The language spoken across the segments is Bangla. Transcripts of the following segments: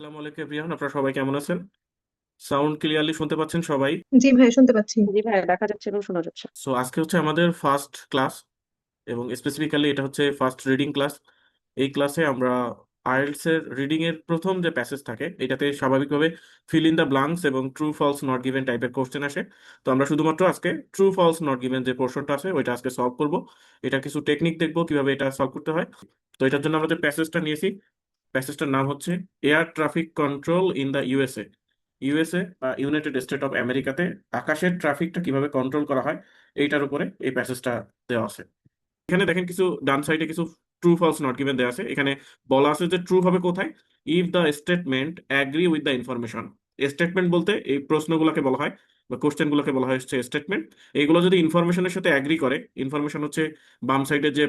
আসসালামু আলাইকুম এভরিওয়ান, আপনারা সবাই কেমন আছেন? সাউন্ড ক্লিয়ারলি শুনতে পাচ্ছেন সবাই? জি ভাই, শুনতে পাচ্ছি। জি ভাই, দেখা যাচ্ছে এবং শোনা যাচ্ছে। সো আজকে হচ্ছে আমাদের ফার্স্ট ক্লাস, এবং স্পেসিফিক্যালি এটা হচ্ছে ফার্স্ট রিডিং ক্লাস। এই ক্লাসে আমরা আইএলটিএস এর রিডিং এর প্রথম যে প্যাসেজ থাকে এটাতে স্বাভাবিকভাবে ফিল ইন দ্য ব্লাঙ্কস এবং ট্রু ফলস নট গিভেন টাইপের কোশ্চেন আসে। তো আমরা শুধুমাত্র আজকে ট্রু ফলস নট গিভেন যে পোর্শনটা আছে ওইটা আজকে সলভ করব। এটা কিছু টেকনিক দেখবো কিভাবে এটা সলভ করতে হয়। তো এটার জন্য আমরা যে প্যাসেজটা নিয়েছি, প্যাসেজটার নাম হচ্ছে air traffic control in the USA. USA বা ইউনাইটেড স্টেট অফ আমেরিকাতে আকাশের ট্রাফিকটা কিভাবে কন্ট্রোল করা হয় এইটার উপরে এই প্যাসেজটা দেওয়া আছে। এখানে দেখেন কিছু ডান সাইডে কিছু ট্রু ফলস নট গিভেন দেওয়া আছে। এখানে বলা আছে যে ট্রু হবে কোথায়, if the statement agree with the information. Statement বলতে এই প্রশ্নগুলোকে বলা হয় বা কোশ্চেনগুলোকে বলা হয় হচ্ছে স্টেটমেন্ট। এইগুলো যদি ইনফরমেশনের সাথে অ্যাগ্রি করে, ইনফরমেশন হচ্ছে বাম সাইডে যে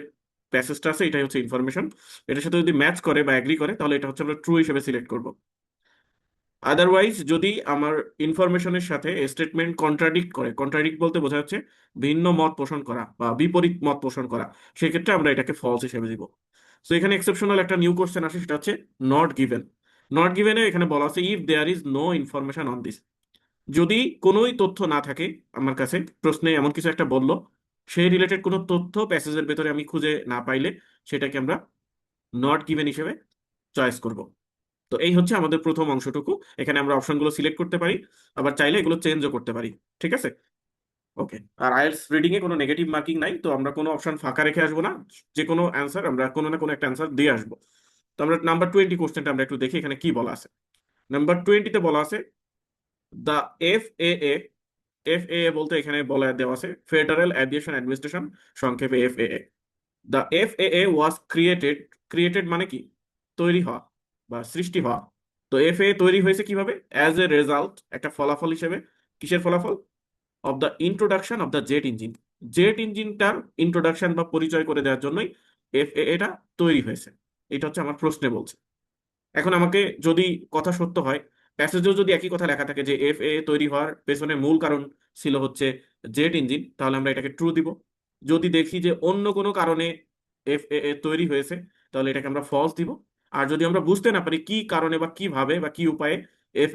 প্যাসেজটা আছে এটাই হচ্ছে ইনফরমেশন, এটার সাথে যদি ম্যাচ করে বা অ্যাগ্রি করে তাহলে এটা হচ্ছে আমরা ট্রু হিসেবে সিলেক্ট করব। আদারওয়াইজ যদি আমার ইনফরমেশনের সাথে স্টেটমেন্ট কন্ট্রাডিক্ট করে, কন্ট্রাডিক্ট বলতে বোঝা যাচ্ছে ভিন্ন মত পোষণ করা বা বিপরীত মত পোষণ করা, সেক্ষেত্রে আমরা এটাকে ফলস হিসেবে দিব। তো এখানে এক্সেপশনাল একটা নিউ কোশ্চেন আসে, সেটা হচ্ছে নট গিভেন। নট গিভেনে এখানে বলা আছে if there is no information on this. যদি কোনোই তথ্য না থাকে আমার কাছে, প্রশ্নে এমন কিছু একটা বললো, সেই রিলেটেড কোনো তথ্য প্যাসেজের ভেতরে আমি খুঁজে না পাইলে সেটাকে আমরা নট গিভেন হিসেবে চয়েস করব। তো এই হচ্ছে আমাদের প্রথম অংশটুকু। এখানে আমরা অপশনগুলো সিলেক্ট করতে পারি, আবার চাইলে এগুলো চেঞ্জও করতে পারি। ঠিক আছে, ওকে। আর আইএলটিএস রিডিং এ কোনো নেগেটিভ মার্কিং নাই, তো আমরা কোনো অপশন ফাঁকা রেখে আসবো না। যে কোনো অ্যান্সার আমরা কোনো না কোনো একটা অ্যান্সার দিয়ে আসবো। তো আমরা নাম্বার 20 কোশ্চেনটা আমরা একটু দেখি এখানে কি বলা আছে। নাম্বার 20-তে বলা আছে the F A A. F এ বলতে এখানে বলা দেওয়া আছে ফেডারেল অ্যাভিয়েশন অ্যাডমিনিস্ট্রেশন, সংক্ষেপে F A. The F A was created. Created মানে কি? তৈরি হওয়া বা সৃষ্টি হওয়া। তো এফ এ তৈরি হয়েছে কিভাবে? অ্যাজ এ রেজাল্ট, একটা ফলাফল হিসেবে। কিসের ফলাফল? Of the introduction of the jet engine. Jet ইঞ্জিনটার ইন্ট্রোডাকশন বা পরিচয় করে দেওয়ার জন্যই এফ এটা তৈরি হয়েছে। এটা হচ্ছে আমার প্রশ্নে বলছে। এখন আমাকে যদি কথা সত্য হয়, প্যাসেজেও যদি একই কথা লেখা থাকে যে এফ তৈরি হওয়ার পেছনে মূল কারণ ছিল হচ্ছে জেট ইঞ্জিন, তাহলে আমরা এটাকে ট্রু দিব। যদি দেখি যে অন্য কোনো কারণে এফ তৈরি হয়েছে, তাহলে এটাকে আমরা ফলস দিব। আর যদি আমরা বুঝতে না পারি কি কারণে বা কিভাবে বা কি উপায়ে এফ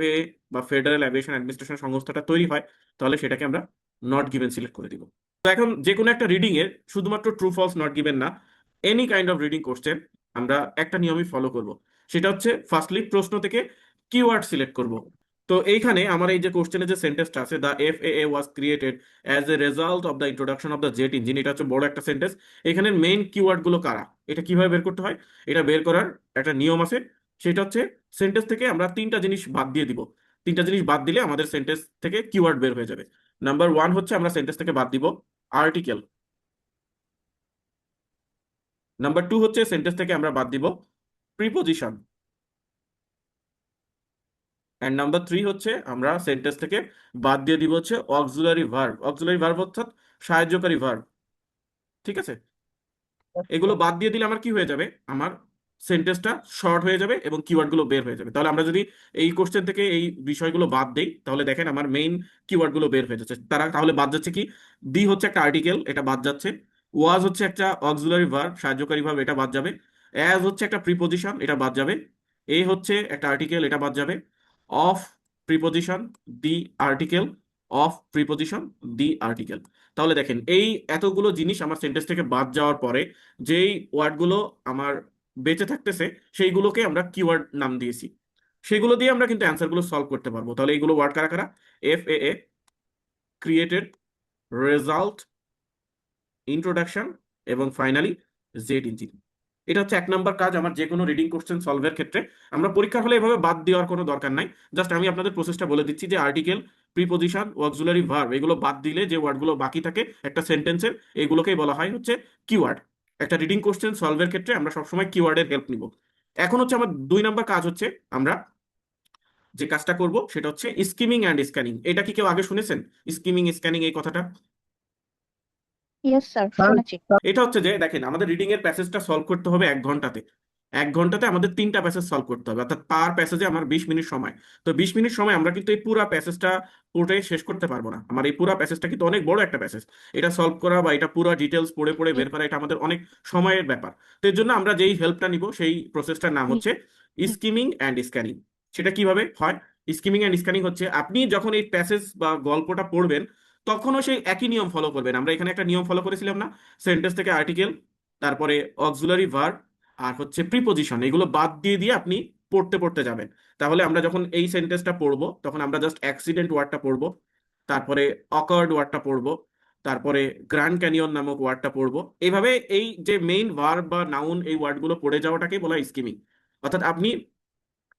বা ফেডারেল অ্যাভিয়েশন অ্যাডমিনিস্ট্রেশন সংস্থাটা তৈরি হয়, তাহলে সেটাকে আমরা নট গিভেন সিলেক্ট করে দিব। তো এখন যে কোনো একটা রিডিং এর শুধুমাত্র ট্রু ফলস নট গিভেন না, any kind of reading question আমরা একটা নিয়মই ফলো করব। সেটা হচ্ছে ফার্স্টলি প্রশ্ন থেকে কিওয়ার্ড সিলেক্ট করব। তো এইখানে আমার এই যে কোশ্চেনের যে সেন্টেন্সটা আছে, the F was created as a result of the introduction of the jet engine, এটা হচ্ছে বড় একটা সেন্টেন্স। এখানের মেইন কিওয়ার্ড গুলো কারা, এটা কিভাবে বের করতে হয়? এটা বের করার একটা নিয়ম আছে। সেটা হচ্ছে সেন্টেন্স থেকে আমরা তিনটা জিনিস বাদ দিয়ে দিব। তিনটা জিনিস বাদ দিলে আমাদের সেন্টেন্স থেকে কিওয়ার্ড বের হয়ে যাবে। নাম্বার ওয়ান হচ্ছে আমরা সেন্টেন্স থেকে বাদ দিব আর্টিকেল। নাম্বার টু হচ্ছে সেন্টেন্স থেকে আমরা বাদ দিব প্রিপোজিশন। এন্ড নাম্বার থ্রি হচ্ছে আমরা সেন্টেন্স থেকে বাদ দিয়ে দিব হচ্ছে অক্সিলারি ভার্ব। অক্সিলারি ভার্ব অর্থাৎ সাহায্যকারী ভার্ব। ঠিক আছে, এগুলো বাদ দিয়ে দিলে আমার কি হয়ে যাবে? আমার সেন্টেন্সটা শর্ট হয়ে যাবে এবং কিওয়ার্ড গুলো বের হয়ে যাবে। তাহলে আমরা যদি এই কোশ্চেন থেকে এই বিষয়গুলো বাদ দেই, তাহলে দেখেন আমার মেইন কিওয়ার্ড গুলো বের হয়ে যাচ্ছে। তাহলে বাদ যাচ্ছে কি? দি হচ্ছে একটা আর্টিকেল, এটা বাদ যাচ্ছে। ওয়াজ হচ্ছে একটা অক্সিলারি ভার্ব, সাহায্যকারী ভার্ব, এটা বাদ যাবে। অ্যাজ হচ্ছে একটা প্রিপোজিশন, এটা বাদ যাবে। এ হচ্ছে একটা আর্টিকেল, এটা বাদ যাবে। Of preposition, the article, of preposition, the article. তাহলে দেখেন এই এতগুলো জিনিস আমার সেন্টেন্স থেকে বাদ যাওয়ার পরে যেই ওয়ার্ডগুলো আমার বেঁচে থাকতেছে সেইগুলোকে আমরা কিওয়ার্ড নাম দিয়েছি। সেগুলো দিয়ে আমরা কিন্তু অ্যান্সারগুলো সলভ করতে পারবো। তাহলে এইগুলো ওয়ার্ড কারা কারা? এফ ক্রিয়েটেড, রেজাল্ট, ইন্ট্রোডাকশন, এবং ফাইনালি জেড ইঞ্জিন। এটা হচ্ছে এক নাম্বার কাজ আমার যে কোনো রিডিং কোশ্চেন সলভের ক্ষেত্রে। আমরা পরীক্ষার হলে এভাবে বাদ দেওয়ার কোনো দরকার নাই। জাস্ট আমি আপনাদের প্রসেসটা বলে দিচ্ছি যে আর্টিকেল, প্রিপোজিশন, অক্সিলারি ভার্ব এগুলো বাদ দিলে যে ওয়ার্ডগুলো বাকি থাকে একটা সেন্টেন্সের, এগুলোকেই বলা হয় হচ্ছে কিওয়ার্ড। একটা রিডিং কোশ্চেন সলভের ক্ষেত্রে আমরা সবসময় কিওয়ার্ডের হেল্প নিব। এখন হচ্ছে আমার দুই নাম্বার কাজ হচ্ছে আমরা যে কাজটা করব সেটা হচ্ছে স্কিমিং অ্যান্ড স্ক্যানিং। এটা কি কেউ আগে শুনেছেন? স্কিমিং স্ক্যানিং এই কথাটা? ইয়েস স্যার, শুনেছি। এটা হচ্ছে যে দেখেন আমাদের রিডিং এর প্যাসেজটা সলভ করতে হবে 1 ঘন্টাতে। 1 ঘন্টাতে আমাদের 3টা প্যাসেজ সলভ করতে হবে, অর্থাৎ পার প্যাসেজে আমার 20 মিনিট সময়। তো 20 মিনিট সময় আমরা কিন্তু এই পুরো প্যাসেজটা পুরোটাই শেষ করতে পারবো না। আমার এই পুরো প্যাসেজটা কিন্তু অনেক বড় একটা প্যাসেজ। এটা সলভ করা বা এটা পুরো ডিটেলস পড়ে পড়ে বের করা এটা আমাদের অনেক সময়ের ব্যাপার। তো এর জন্য আমরা যেই হেল্পটা নিব সেই প্রসেসটার নাম হচ্ছে স্কিমিং অ্যান্ড স্ক্যানিং। সেটা কিভাবে হয়? স্কিমিং অ্যান্ড স্ক্যানিং হচ্ছে আপনি যখন এই প্যাসেজ বা গল্পটা পড়বেন তখনও সেই একই নিয়ম ফলো করবেন। আমরা এখানে একটা নিয়ম ফলো করেছিলাম না? সেন্টেন্স থেকে আর্টিকেল, তারপরে অক্সিলারি ভার্ব, আর হচ্ছে প্রিপোজিশন, এগুলো বাদ দিয়ে দিয়ে আপনি পড়তে পড়তে যাবেন। তাহলে আমরা যখন এই সেন্টেন্সটা পড়বো তখন আমরা জাস্ট অ্যাক্সিডেন্ট ওয়ার্ডটা পড়বো, তারপরে অকার্ড ওয়ার্ডটা পড়বো, তারপরে গ্র্যান্ড ক্যানিয়ন নামক ওয়ার্ডটা পড়বো। এইভাবে এই যে মেইন ভার্ব বা নাউন এই ওয়ার্ডগুলো পড়ে যাওয়াটাকেই বলা হয় স্কিমিং। অর্থাৎ আপনি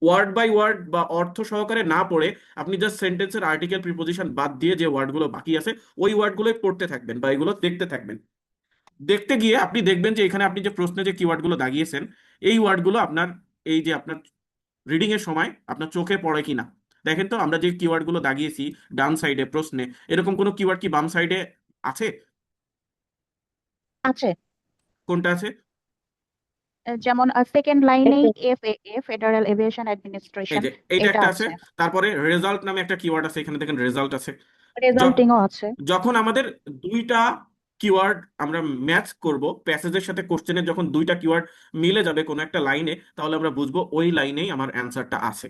ওয়ার্ড বাই ওয়ার্ড বা অর্থ সহকারে না পড়ে আপনি জাস্ট সেন্টেন্সের আর্টিকেল প্রিপোজিশন বাদ দিয়ে যে ওয়ার্ডগুলো বাকি আছে ওই ওয়ার্ডগুলোই পড়তে থাকবেন বা এগুলো দেখতে থাকবেন। দেখতে গিয়ে আপনি দেখবেন যে এখানে আপনি যে প্রশ্নে যে কিওয়ার্ডগুলো দাগিয়েছেন এই ওয়ার্ডগুলো আপনার এই যে আপনার রিডিং এর সময় আপনার চোখে পড়ে কিনা। দেখেন তো আমরা যে কিওয়ার্ডগুলো দাগিয়েছি ডান সাইডে প্রশ্নে, এরকম কোনো কিওয়ার্ড কি বাম সাইডে আছে? আছে। কোনটা আছে? যেমন সেকেন্ড লাইনেই FAA, ফেডারেল এভিয়েশন এই অ্যাডমিনিস্ট্রেশন, যে এইটা এটা একটা আছে। আছে। তারপরে রেজাল্ট নামে একটা কিওয়ার্ড আছে, এখানে দেখেন রেজাল্ট আছে। য- রেজাল্টিংও আছে। যখন আমাদের দুইটা কিওয়ার্ড আমরা ম্যাচ করব প্যাসেজের সাথে কোশ্চেনের, যখন দুইটা কিওয়ার্ড মিলে যাবে কোনো একটা লাইনে, তাহলে আমরা বুঝবো ওই লাইনেই আমার অ্যান্সারটা আছে।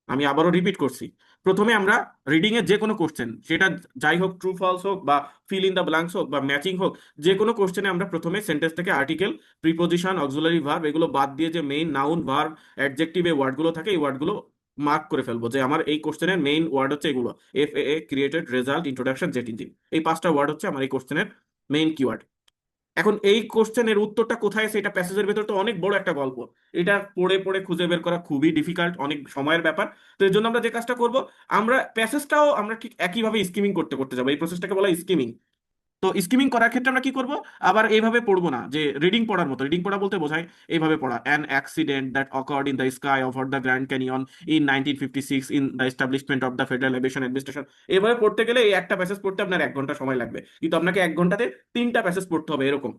আমি আবারও রিপিট করছি, প্রথমে আমরা রিডিং এর যে কোনো কোশ্চেন, সেটা যাই হোক, ট্রু ফলস হোক বা ফিল ইন দ্য ব্ল্যাঙ্কস হোক বা ম্যাচিং হোক, যে কোনো কোশ্চেনে আমরা প্রথমে সেন্টেন্স থেকে আর্টিকেল, প্রিপোজিশন, অক্সিলারি ভার্ব এগুলো বাদ দিয়ে যে মেইন নাউন, ভার্ব, অ্যাডজেক্টিভ এই ওয়ার্ডগুলো থাকে এই ওয়ার্ডগুলো মার্ক করে ফেলবো যে আমার এই কোশ্চেনের মেইন ওয়ার্ড হচ্ছে এগুলো: FAA, created, result, introduction, jet engine. এই পাঁচটা ওয়ার্ড হচ্ছে আমার এই কোশ্চেনের মেইন কিওয়ার্ড। এখন এই কোশ্চেনের উত্তরটা কোথায় আছে, এটা প্যাসেজের ভেতর তো অনেক বড় একটা গল্প, এটা পড়ে পড়ে খুঁজে বের করা খুবই ডিফিকাল্ট, অনেক সময়ের ব্যাপার। তো এর জন্য আমরা যে কাজটা করব, আমরা প্যাসেজটাও আমরা ঠিক একইভাবে স্কিমিং করতে করতে যাবো, এই প্রসেসটাকে বলা হয় স্কিমিং। তো স্কিমিং করার ক্ষেত্রে আমরা কি করব, আবার এইভাবে পড়বো না যে রিডিং পড়ার মতো। রিডিং পড়া বলতে বোঝায় এইভাবে পড়া: an accident that occurred in the sky over the Grand canyon in 1956 in the establishment of the federal aviation administration. এইভাবে পড়তে গেলে এই একটা প্যাসেজ পড়তে আপনার 1 ঘন্টা সময় লাগবে, কিন্তু আপনাকে 1 ঘন্টাতে 3টা প্যাসেজ পড়তে হবে এরকম।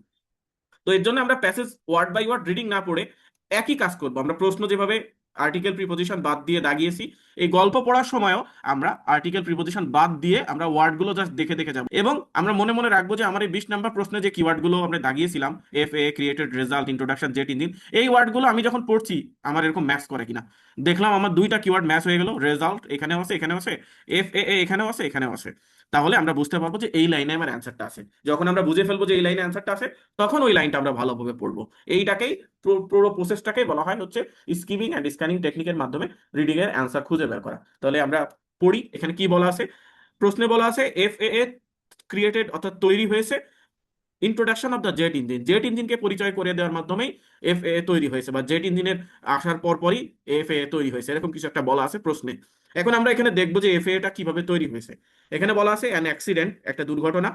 তো এর জন্য আমরা passage word by word reading না পড়ে একই কাজ করব। আমরা প্রশ্ন যেভাবে আর্টিকেল প্রিপোজিশন বাদ দিয়ে দাগিয়েছি, এই গল্প পড়ার সময়ও আমরা আর্টিকেল প্রিপোজিশন বাদ দিয়ে আমরা ওয়ার্ডগুলো জাস্ট দেখে দেখে যাব, এবং আমরা মনে মনে রাখবো যে আমার এই 20 নম্বর প্রশ্নে যে কিওয়ার্ডগুলো আমরা দাগিয়েছিলাম, FAA, created, result, introduction, jet engine, এই ওয়ার্ডগুলো আমি যখন পড়ছি আমার এরকম ম্যাচ করে কিনা। দেখলাম আমার দুইটা কিওয়ার্ড ম্যাচ হয়ে গেল, রেজাল্ট এখানেও আছে এখানেও আছে, FAA এখানেও আছে এখানেও আছে, তাহলে আমরা বুঝতে পারবো যে এই লাইনে আমার অ্যান্সারটা আছে। যখন আমরা বুঝে ফেলবো যে এই লাইনে অ্যান্সারটা আছে, তখন ওই লাইনটা আমরা ভালোভাবে পড়বো। এইটাকেই পুরো প্রসেসটাকেই বলা হয় হচ্ছে স্কিমিং অ্যান্ড স্ক্যানিং টেকনিকের মাধ্যমে রিডিং এর অ্যান্সার খুঁজে বের করা। তাহলে আমরা পড়ি, এখানে কি বলা আছে? প্রশ্নে বলা আছে FAA ক্রিয়েটেড, অর্থাৎ তৈরি হয়েছে, introduction of the jet engine, jet ইঞ্জিনকে পরিচয় করে দেওয়ার মাধ্যমেই FAA তৈরি হয়েছে, বা জেট ইঞ্জিনের আসার পরপরই FAA তৈরি হয়েছে, এরকম কিছু একটা বলা আছে প্রশ্নে। এখন আমরা এখানে দেখবো যে FAA টা কিভাবে তৈরি হয়েছে। এখানে বলা আছে অ্যান অ্যাক্সিডেন্ট, একটা দুর্ঘটনা,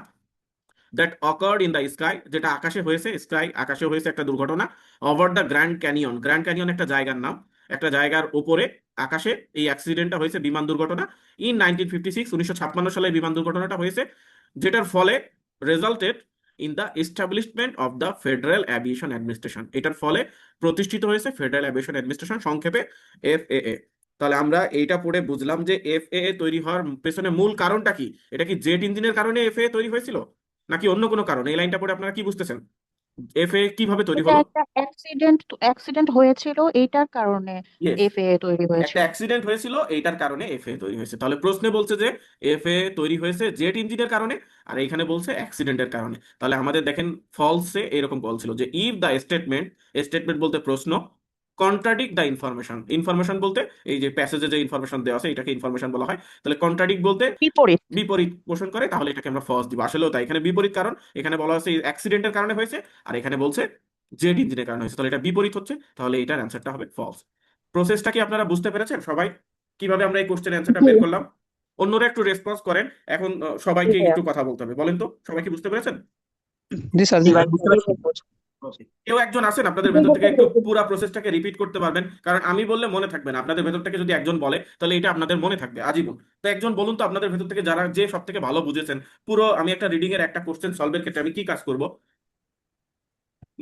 that occurred in the sky, যেটা আকাশে হয়েছে, স্কাই আকাশে হয়েছে একটা দুর্ঘটনা, over the Grand canyon, grand canyon একটা জায়গার নাম, একটা জায়গার উপরে আকাশে এই অ্যাক্সিডেন্টটা হয়েছে, বিমান দুর্ঘটনা, ইন 1956, 1956 সালে বিমান দুর্ঘটনাটা হয়েছে, যেটার ফলে resulted in the establishment of the federal aviation administration, এটার ফলে প্রতিষ্ঠিত হয়েছে ফেডারেল অ্যাভিয়েশন অ্যাডমিনিস্ট্রেশন, সংক্ষেপে FAA। তাহলে আমরা এইটা পড়ে বুঝলাম যে FAA তৈরি হওয়ার পেছনে মূল কারণটা কি। এটা কি জেট ইঞ্জিনের কারণে FAA তৈরি হয়েছিল, নাকি অন্য কোনো কারণ? এই লাইনটা পড়ে আপনারা কি বুঝতেছেন? FAA কিভাবে তৈরি এটা হলো? একটা অ্যাক্সিডেন্ট হয়েছিল, এইটার কারণে ইয়েস, FAA তৈরি একটা হয়েছিল। অ্যাক্সিডেন্ট হয়েছিল, এইটার কারণে FAA তৈরি হয়েছে। তাহলে প্রশ্নে বলছে যে FAA তৈরি হয়েছে জেট ইঞ্জিনের কারণে, আর এখানে বলছে অ্যাক্সিডেন্টের কারণে। তাহলে আমাদের দেখেন ফলসে এরকম বলছিল যে ইফ দ্য স্টেটমেন্ট, স্টেটমেন্ট বলতে প্রশ্ন, কন্ট্রাডিক্ট দ্য ইনফরমেশন, ইনফরমেশন বলতে এই যে প্যাসেজে যে ইনফরমেশন দেওয়া আছে এটাকে ইনফরমেশন বলা হয়। তাহলে কন্ট্রাডিক্ট বলতে বিপরীত। বিপরীত পোষণ করে, তাহলে এটাকে আমরা ফলস দিব। আসলেও তাই, এখানে বিপরীত কারণ, এখানে বলা হচ্ছে অ্যাক্সিডেন্টের কারণে হয়েছে, আর এখানে বলছে জেট ইঞ্জিনের কারণে হয়েছে, তাহলে এটা বিপরীত হচ্ছে, তাহলে এটার অ্যান্সারটা হবে ফলস। প্রসেসটা কি আপনারা বুঝতে পেরেছেন সবাই, কিভাবে আমরা এই কোশ্চেন অ্যান্সারটা জি। বের করলাম? অন্যরা একটু রেসপন্স করেন। এখন জি সবাইকে ভাইয়া। একটু কথা বলতে হবে, বলেন তো সবাই কি বুঝতে পেরেছেন? জি স্যার, জি জি ভাই, স্যার, বুঝতে জি পারছি। ভাই, বুঝছি। Okay. কেউ একজন আছেন আপনাদের ভেতর থেকে একটু পুরা প্রসেসটাকে রিপিট করতে পারবেন? কারণ আমি বললে মনে থাকবে না, আপনাদের ভেতর থেকে যদি একজন বলে তাহলে এটা আপনাদের মনে থাকবে আজীবন। তো একজন বলুন তো আপনাদের ভেতর থেকে যারা যে সব থেকে ভালো বুঝেছেন, পুরো আমি একটা রিডিং এর একটা কোশ্চেন সলভের ক্ষেত্রে আমি কি কাজ করব।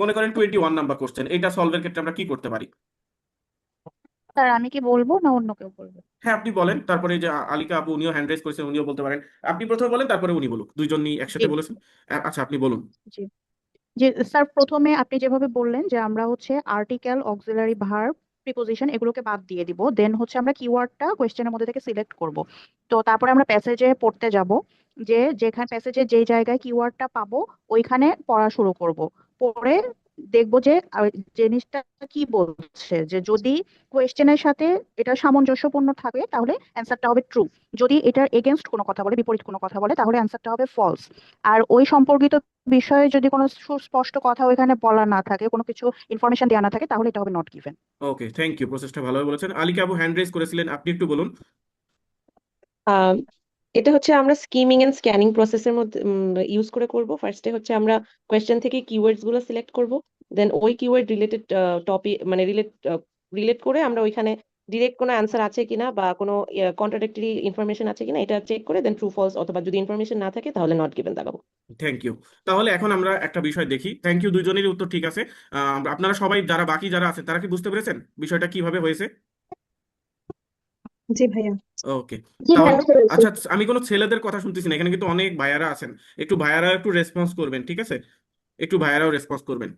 মনে করেন 21 নাম্বার কোশ্চেন, এটা সলভের ক্ষেত্রে আমরা কি করতে পারি? স্যার আমি কি বলবো না অন্য কেউ বলবে? হ্যাঁ আপনি বলেন, তারপরে এই যে আলিকা আপু উনিও হ্যান্ড রেজ করেছেন, উনিও বলতে পারেন। আপনি প্রথমে বলেন, তারপরে উনি বলুক, দুইজনই জি। একসাথে বলেছেন। আচ্ছা আপনি বলুন। জি। যে স্যার প্রথমে আপনি যেভাবে বললেন যে আমরা হচ্ছে আর্টিকেল, অক্সিলারি ভার্ব, প্রিপোজিশন এগুলোকে বাদ দিয়ে দিব, দেন হচ্ছে আমরা কিওয়ার্ডটা কোয়েশ্চেনের মধ্যে থেকে সিলেক্ট করব। তো তারপরে আমরা প্যাসেজে পড়তে যাব, যে যেখানে প্যাসেজে যেই জায়গায় কিওয়ার্ডটা পাবো ওইখানে পড়া শুরু করব। পড়ে দেখবো যে জিনিসটা কি বলছে, যে যদি কোয়েশ্চেনের সাথে এটা সামঞ্জস্যপূর্ণ থাকে তাহলে অ্যান্সারটা হবে ট্রু। যদি এটার এগেনস্ট কোনো কথা বলে, বিপরীত কোনো কথা বলে, তাহলে অ্যান্সারটা হবে ফলস। আর ওই সম্পর্কিত বিষয়ে যদি কোনো সুস্পষ্ট কথা ওইখানে বলা না থাকে, কোনো কিছু ইনফরমেশন দেওয়া না থাকে, তাহলে এটা হবে not given. Okay, thank you, প্রসেসটা ভালোভাবে বলেছেন। আলিকা আপু হ্যান্ড রেজ করেছিলেন, আপনি একটু বলুন। আহ, এটা হচ্ছে আমরা স্কিমিং এন্ড স্ক্যানিং প্রসেসের মধ্যে ইউজ করে করব। ফার্স্টে হচ্ছে আমরা কোয়েশ্চেন থেকে কিওয়ার্ডস গুলো সিলেক্ট করব, দেন ওই কিওয়ার্ড রিলেটেড টপিক মানে রিলেট করে আমরা ওইখানে ডিরেক্ট কোনো অ্যান্সার আছে কিনা বা কোনো কন্ট্রাডিক্টরি ইনফরমেশন আছে কিনা এটা চেক করে দেন ট্রু ফলস, অথবা যদি ইনফরমেশন না থাকে তাহলে নট গিভেন দেখাবো। Thank you. তাহলে এখন আমরা একটা বিষয় দেখি। থ্যাংক ইউ, দুইজনেরই উত্তর ঠিক আছে। আপনারা সবাই যারা বাকি যারা আছে তারা কি বুঝতে পেরেছেন বিষয়টা কিভাবে হয়েছে? জি ভাইয়া। ওকে। জি তাহলে ভাইয়া, বুঝতে পেরেছি। আচ্ছা, আমি কোনো ছেলেদের কথা শুনতেছি না, এখানে কিন্তু অনেক ভাইয়ারা আছেন। একটু ভাইয়ারা একটু রেসপন্স করবেন, ঠিক আছে? একটু ভাইয়ারাও রেসপন্স করবেন।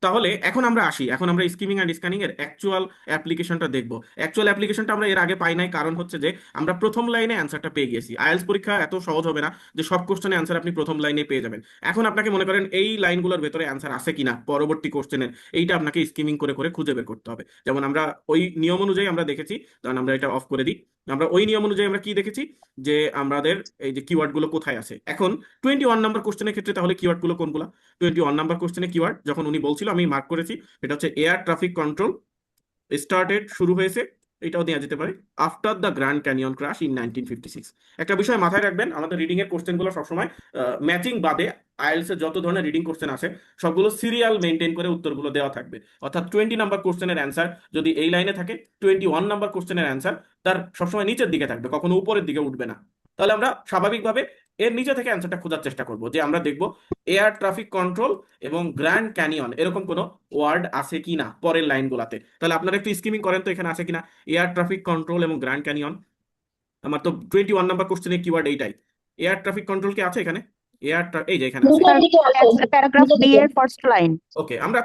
তাহলে এখন আমরা আসি, এখন আমরা স্কিমিং অ্যান্ড স্ক্যানিং এর অ্যাকচুয়াল অ্যাপ্লিকেশনটা দেখবো। অ্যাকচুয়াল অ্যাপ্লিকেশনটা আমরা এর আগে পাই নাই, কারণ হচ্ছে যে আমরা প্রথম লাইনে অ্যান্সারটা পেয়ে গেছি। আইএলটিএস পরীক্ষা এত সহজ হবে না যে সব কোশ্চেনের অ্যান্সার আপনি প্রথম লাইনে পেয়ে যাবেন। এখন আপনাকে মনে করেন এই লাইনগুলোর ভেতরে অ্যান্সার আছে কিনা পরবর্তী কোশ্চেনের, এইটা আপনাকে স্কিমিং করে করে খুঁজে বের করতে হবে। যেমন আমরা ওই নিয়ম অনুযায়ী আমরা দেখেছি, কারণ আমরা এটা অফ করে দিই। আমরা ওই নিয়ম অনুযায়ী আমরা কি দেখেছি, যে আমাদের এই যে কিওয়ার্ড গুলো কোথায় আছে। এখন 21 নম্বর কোশ্চেনের ক্ষেত্রে তাহলে কিওয়ার্ড গুলো কোনগুলো? 21 নম্বর কোশ্চেনে কিওয়ার্ড যখন উনি বলছিল, আমি মার্ক করেছি, এটা হচ্ছে এয়ার ট্রাফিক কন্ট্রোল স্টার্টেড, শুরু হয়েছে, এটাও দেওয়া যেতে পারে, after the Grand Canyon crash in 1956। একটা বিষয় মাথায় রাখবেন, আমাদের রিডিং এর কোশ্চেনগুলো সবসময় ম্যাচিং বাদে আইএলটিএস এর যত ধরনের রিডিং কোশ্চেন আছে সবগুলো সিরিয়াল মেনটেন করে উত্তরগুলো দেওয়া থাকবে। অর্থাৎ 20 নম্বর কোশ্চেনের অ্যান্সার যদি এই লাইনে থাকে, 21 নম্বর কোশ্চেনের অ্যান্সার তার সবসময় নিচের দিকে থাকবে, কখনো উপরের দিকে উঠবে না। তাহলে আমরা স্বাভাবিকভাবে এর নিচে থেকে অ্যান্সারটা খোঁজার চেষ্টা করব, যে আমরা দেখব এয়ার ট্রাফিক কন্ট্রোল এবং গ্র্যান্ড ক্যানিয়ন এরকম কোনো ওয়ার্ড আছে কিনা পরের লাইনগুলোতে। তাহলে আপনারা একটু স্কিমিং করেন তো এখানে আছে কিনা এয়ার ট্রাফিক কন্ট্রোল এবং গ্র্যান্ড ক্যানিয়ন। আমার তো 21 নম্বর কোশ্চেনের কিওয়ার্ড এইটাই। এয়ার ট্রাফিক কন্ট্রোল কি আছে এখানে? এই যে এখানে আছে। নিচের দিকে আছে। প্যারাগ্রাফ নিচের বি দিকে। এর ফার্স্ট লাইন। ওকে, আমরা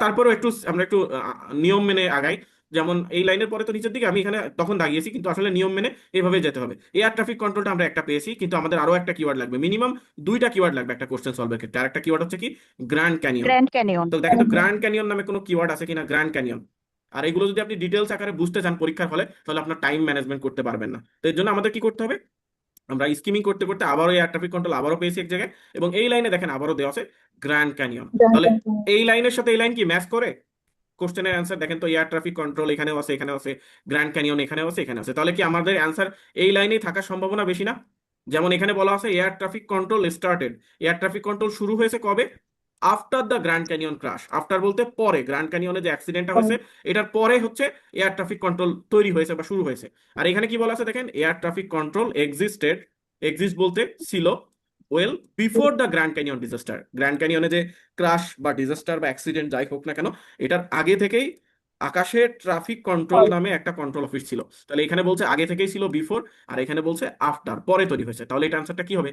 একটু নিয়ম মেনে আগাই। যেমন এই লাইনের পরে তো নিচের দিকে, আমি এখানে তখন দাগিয়েছি, কিন্তু আসলে নিয়ম মেনে এভাবে যেতে হবে। এয়ার ট্রাফিক কন্ট্রোলটা আমরা একটা পেয়েছি, কিন্তু আমাদের আরো একটা কিওয়ার্ড লাগবে, মিনিমাম দুইটা কিওয়ার্ড লাগবে একটা কোশ্চেন সলভের ক্ষেত্রে। আর একটা কিওয়ার্ড হচ্ছে কি, গ্র্যান্ড ক্যানিয়ন। Grand canyon. তো দেখেন তো গ্র্যান্ড ক্যানিয়ন নামে কোনো কিওয়ার্ড আছে কিনা, গ্র্যান্ড ক্যানিয়ন। আর এগুলো যদি আপনি ডিটেলস আকারে বুঝতে চান পরীক্ষার হলে, তাহলে আপনার টাইম ম্যানেজমেন্ট করতে পারবেন না। তো এর জন্য আমাদের কি করতে হবে, আমরা স্কিমিং করতে করতে আবারও এয়ার ট্রাফিক কন্ট্রোল আবারও পেয়েছি এক জায়গায়, এবং এই লাইনে দেখেন আবারও দেওয়া আছে গ্র্যান্ড ক্যানিয়ন। তাহলে এই লাইনের সাথে এই লাইন কি ম্যাচ করে? কোশ্চেনের অ্যান্সার দেখেন তো, এয়ার ট্রাফিক কন্ট্রোল এখানেও আছে, এখানেও আছে, গ্র্যান্ড ক্যানিয়ন এখানেও আছে, এখানে আছে। তাহলে কি আমাদের অ্যান্সার এই লাইনেই থাকার সম্ভাবনা বেশি না? যেমন এখানে বলা আছে air traffic control started, air traffic control শুরু হয়েছে কবে? After the Grand Canyon crash. After বলতে পরে, গ্র্যান্ড ক্যানিয়নে যে অ্যাক্সিডেন্টটা হয়েছে এটার পরে হচ্ছে এয়ার ট্রাফিক কন্ট্রোল তৈরি হয়েছে বা শুরু হয়েছে। আর এখানে কি বলা আছে দেখেন, air traffic control existed, exist বলতে ছিল, well before the Grand Canyon disaster. Grand ক্যানিয়নে যে ক্রাশ বা ডিজাস্টার বা অ্যাক্সিডেন্ট যাই হোক না কেন, এটার আগে থেকেই আকাশে ট্রাফিক কন্ট্রোল নামে একটা কন্ট্রোল অফিস ছিল। তাহলে এখানে বলছে আগে থেকেই ছিল বিফোর, আর এখানে বলছে আফটার, পরে তৈরি হয়েছে। তাহলে এটা আনসারটা কি হবে?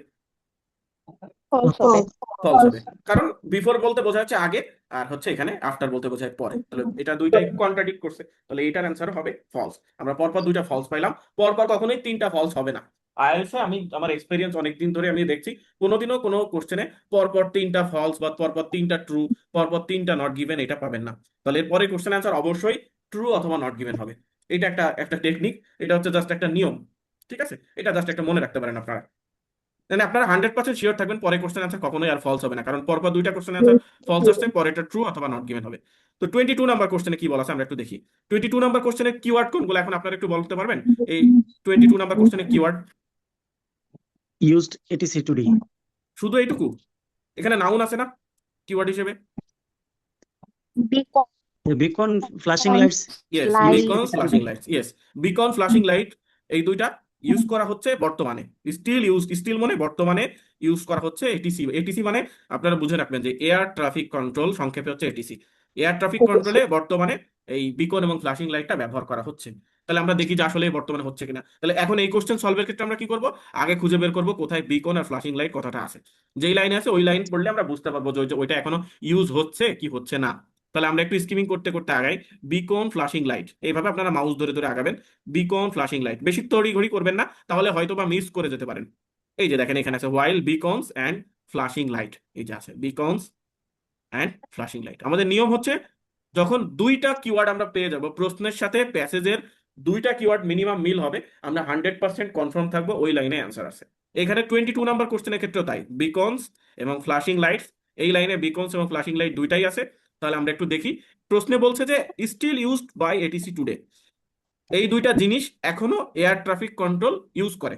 ফলস হবে। ফলস হবে, কারণ বিফোর বলতে বোঝা যাচ্ছে আগে, আর হচ্ছে এখানে আফটার বলতে বোঝায় পরে। তাহলে এটা দুইটাই কন্ট্রাডিক্ট করছে, তাহলে এটার অ্যান্সার হবে ফলস। আমরা পরপর দুইটা ফলস পাইলাম, পরপর কখনোই তিনটা ফলস হবে না। আইএলটিএসে আমি আমার এক্সপেরিয়েন্স অনেকদিন ধরে আমি দেখছি, কোনোদিনও কোনো কোশ্চেনে পরপর তিনটা ফলস বা পরপর তিনটা ট্রু, পরপর তিনটা নট গিভেন এটা পাবেন না। তাহলে এরপরে কোশ্চেন অ্যান্সার অবশ্যই ট্রু অথবা নট গিভেন হবে। এটা একটা একটা টেকনিক, এটা হচ্ছে জাস্ট একটা নিয়ম, ঠিক আছে? এটা জাস্ট একটা মনে রাখতে পারেন আপনারা। মানে আপনারা 100% শিওর থাকবেন পরে কোশ্চেন আনসার কখনোই আর ফলস হবে না, কারণ পরপর দুইটা কোশ্চেন আনসার ফলস আসছে, পরে এটা ট্রু অথবা নট গিভেন হবে। তো 22 নম্বর কোশ্চেনে কি বলা আছে আমরা একটু দেখি। 22 নম্বর কোশ্চেনের কিওয়ার্ড কোনগুলো এখন আপনারা একটু বলতে পারবেন? এই 22 নম্বর কোশ্চেনের keyword used etc to d শুধু এইটুকু? এখানে নাউন আছে না কিওয়ার্ড হিসেবে? Beacon the beacon flashing lights yes, light. Beacon flashing lights, yes, Beacon flashing light, এই দুইটা ইউজ করা হচ্ছে বর্তমানে, স্টিল মানে বর্তমানে ইউজ করা হচ্ছে। এটিসি, এটিসি মানে আপনারা বুঝে রাখবেন যে এয়ার ট্রাফিক কন্ট্রোল, সংক্ষেপে হচ্ছে এটিসি। এয়ার ট্রাফিক কন্ট্রোলে বর্তমানে এই বিকন এবং ফ্ল্যাশিং লাইটটা ব্যবহার করা হচ্ছে। তাহলে আমরা দেখি যে আসলে বর্তমানে হচ্ছে কিনা। তাহলে এখন এই কোশ্চেন সলভের ক্ষেত্রে আমরা কি করব, আগে খুঁজে বের করব কোথায় বিকন আর ফ্ল্যাশিং লাইট কথাটা আছে। যেই লাইনে আছে ওই লাইন পড়লে আমরা বুঝতে পারবো যে ওইটা এখনো ইউজ হচ্ছে কি হচ্ছে না। তাহলে আমরা একটু স্কিমিং করতে করতে আগাই। বিকন ফ্লাশিং লাইট, এইভাবে আপনারা মাউস ধরে ধরে আগাবেন। বিকন ফ্লাশিং লাইট, বেশি তড়িঘড়ি করবেন না, তাহলে হয়তো বা মিস করে যেতে পারেন। এই যে দেখেন এখানে আছে হোয়াইল বিকনস অ্যান্ড ফ্লাশিং লাইট, এই যে আছে বিকনস অ্যান্ড ফ্লাশিং লাইট। আমাদের নিয়ম হচ্ছে যখন দুইটা কিওয়ার্ড আমরা পেয়ে যাব, প্রশ্নের সাথে প্যাসেজের দুইটা কিওয়ার্ড মিনিমাম মিল হবে, আমরা 100% কনফার্ম থাকবো ওই লাইনে অ্যান্সার আছে। এখানে 22 নাম্বার কোশ্চেনের ক্ষেত্রেও তাই, বিকনস এবং ফ্লাশিং লাইটস, এই লাইনে বিকনস এবং ফ্লাশিং লাইট দুইটাই আছে। তাহলে আমরা একটু দেখি, প্রশ্নে বলছে যে still used by ATC today, এই দুইটা জিনিস এখনো এয়ার ট্রাফিক কন্ট্রোল ইউজ করে।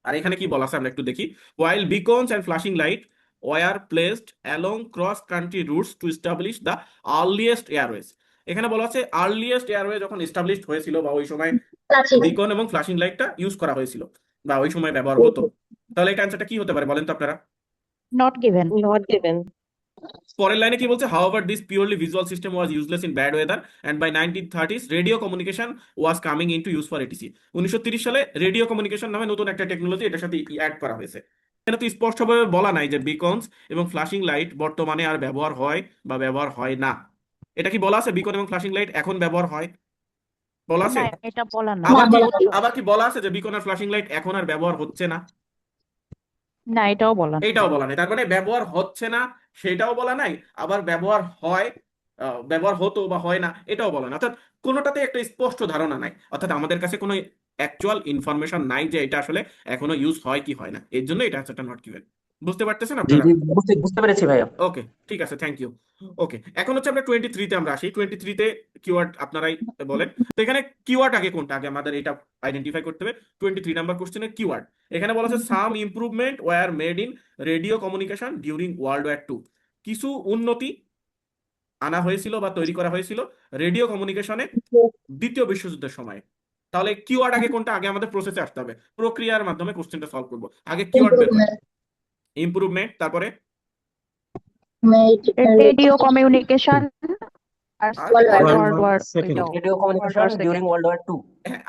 আর এখানে কি বলা আছে আমরা একটু দেখি, while beacons and flashing light were placed along cross country routes to establish the earliest airways, এখানে বলা আছে আর্লিয়েস্ট এয়ারওয়ে যখন এস্টাবলিশড হয়েছিল বা ওই সময় বিকন এবং ফ্ল্যাশিং লাইটটা ইউজ করা হয়েছিল বা ওই সময় ব্যবহার হতো। তাহলে এটা অ্যান্সারটা কি হতে পারে বলেন তো আপনারা? Not given. Not given. পরের লাইনে কি বলছে, however this purely visual system was useless in bad weather and by 1930s radio communication was coming into use for ATC, 1930 সালে রেডিও কমিউনিকেশন নামে নতুন একটা টেকনোলজি এটার সাথে অ্যাড করা হয়েছে। এখানে তো স্পষ্টভাবে বলা নাই যে বিকনস এবং ফ্ল্যাশিং লাইট বর্তমানে আর ব্যবহার হয় বা ব্যবহার হয় না। এটা কি বলা আছে বিকন এবং ফ্ল্যাশিং লাইট এখন ব্যবহার হয়? বলা আছে? না, এটা বলা না। আবার কি বলা আছে যে বিকন আর ফ্ল্যাশিং লাইট এখন আর ব্যবহার হচ্ছে না? না, এটাও বলা না। এইটাও বলা নাই। তার মানে ব্যবহার হচ্ছে না সেটাও বলা নাই, আবার ব্যবহার হয় ব্যবহার হতো বা হয় না এটাও বলা না। অর্থাৎ কোনোটাতে একটা স্পষ্ট ধারণা নাই, অর্থাৎ আমাদের কাছে কোনো অ্যাকচুয়াল ইনফরমেশন নাই যে এটা আসলে এখনো ইউজ হয় কি হয় না, এর জন্য এটা হচ্ছে নট গিভেন। বুঝতে পারতেছেন জি আপনারা? জি বুঝতে পেরেছি ভাইয়া। ওকে, ঠিক আছে, থ্যাংক ইউ। ওকে, এখন হচ্ছে আমরা 23-তে আমরা আসি। 23-তে কিওয়ার্ড আপনারাই বলেন তো। এখানে কিওয়ার্ড আগে কোনটা, আগে আমাদের এটা আইডেন্টিফাই করতে হবে। 23 নাম্বার কোশ্চেনের কিওয়ার্ড এখানে বলা আছে some improvement were made in radio communication during World war two, কিছু উন্নতি আনা হয়েছিল বা তৈরি করা হয়েছিল রেডিও কমিউনিকেশনে দ্বিতীয় বিশ্বযুদ্ধের সময়। তাহলে কিওয়ার্ড আগে কোনটা, আগে আমাদের প্রসেসে আসতে হবে, প্রক্রিয়ার মাধ্যমে কোশ্চেনটা সলভ করব। আগে কিওয়ার্ড বের করব, ইমপ্রুভমেন্ট, তারপরে রেডিও কমিউনিকেশন আর আর World War second radio communication during World war two.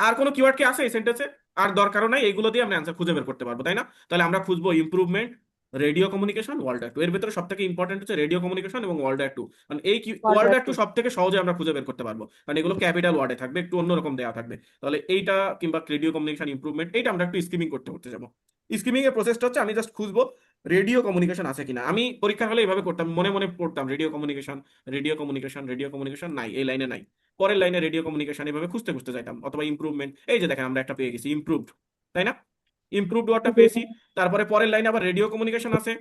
আর কোনো কিওয়ার্ড কি আছে এই সেন্টেন্সে? আর দরকারও নাই, এইগুলো দিয়ে আমরা অ্যান্সার খুঁজে বের করতে পারবো, তাই না? তাহলে আমরা খুঁজবো improvement, radio communication, world war two. এর ভিতরে সব থেকে ইম্পর্টেন্ট হচ্ছে রেডিও কমিউনিকেশন এবং ওয়ার্ল্ড ওয়ার টু। মানে এই ওয়ার্ল্ড ওয়ার টু সব থেকে সহজে আমরা খুঁজে বের করতে পারবো, কারণ এগুলো ক্যাপিটাল ওয়ার্ডে থাকবে, একটু অন্যরকম দেওয়া থাকবে। তাহলে এইটা কিংবা রেডিও কমিউনিকেশন ইমপ্রুভমেন্ট, এইটা আমরা একটু স্কিমিং করতে করতে যাবো। স্কিমিং এর প্রসেসটা হচ্ছে আমি জাস্ট খুঁজবো রেডিও কমিউনিকেশন আছে কিনা। আমি পরীক্ষা হলে এইভাবে করতাম, মনে মনে পড়তাম radio communication, radio communication, radio communication নাই, এই লাইনে নাই, পরের লাইনে রেডিও কমিউনিকেশন, এভাবে খুঁজতে খুঁজতে যাইতাম। অথবা ইমপ্রুভমেন্ট, এই যে দেখেন আমরা একটা পেয়ে গেছি ইমপ্রুভড, তাই না? ইমপ্রুভড ওয়ার্ডটা পেয়েছি। তারপরে পরের লাইনে আবার রেডিও কমিউনিকেশন আছে,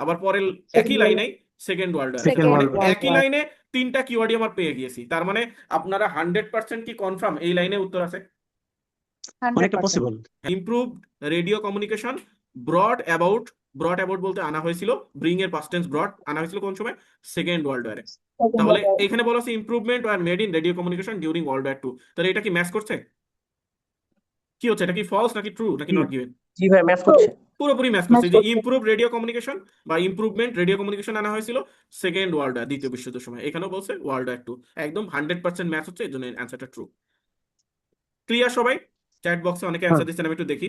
আবার পরের একই লাইনে সেকেন্ড ওয়ার্ল্ড ওয়ার। Second মানে World War। একই লাইনে তিনটা কিওয়ার্ডই আমার পেয়ে গিয়েছি। তার মানে আপনারা 100% কি কনফার্ম এই লাইনে উত্তর আছে? অনেকটা 100%। Possible. Improved radio communication brought about, brought about বলতে আনা হয়েছিল, ব্রিং এর পাস্ট টেন্স ব্রড, আনা হয়েছিল কোন সময়? সেকেন্ড ওয়ার্ল্ড ওয়ারে। তাহলে এখানে বলা আছে improvement were made in radio communication during World war two. তাহলে এটা কি ম্যাচ করছে? কি হচ্ছে, এটা কি ফলস নাকি ট্রু নাকি নট গিভেন? জি ভাই ম্যাচ করছে। পুরোপুরি ম্যাচ করছে। যে ইমপ্রুভ রেডিও কমিউনিকেশন বা ইমপ্রুভমেন্ট রেডিও কমিউনিকেশন আনা হয়েছিল সেকেন্ড ওয়ার্ল্ড ওয়ার, দ্বিতীয় বিশ্বযুদ্ধের সময়। এখানেও বলছে ওয়ার্ল্ড ওয়ার টু, একদম 100% ম্যাচ হচ্ছে, এর জন্য অ্যান্সারটা ট্রু। ক্লিয়ার সবাই? চ্যাট বক্সে অনেকে অ্যান্সার দিচ্ছেন, আমি একটু দেখি।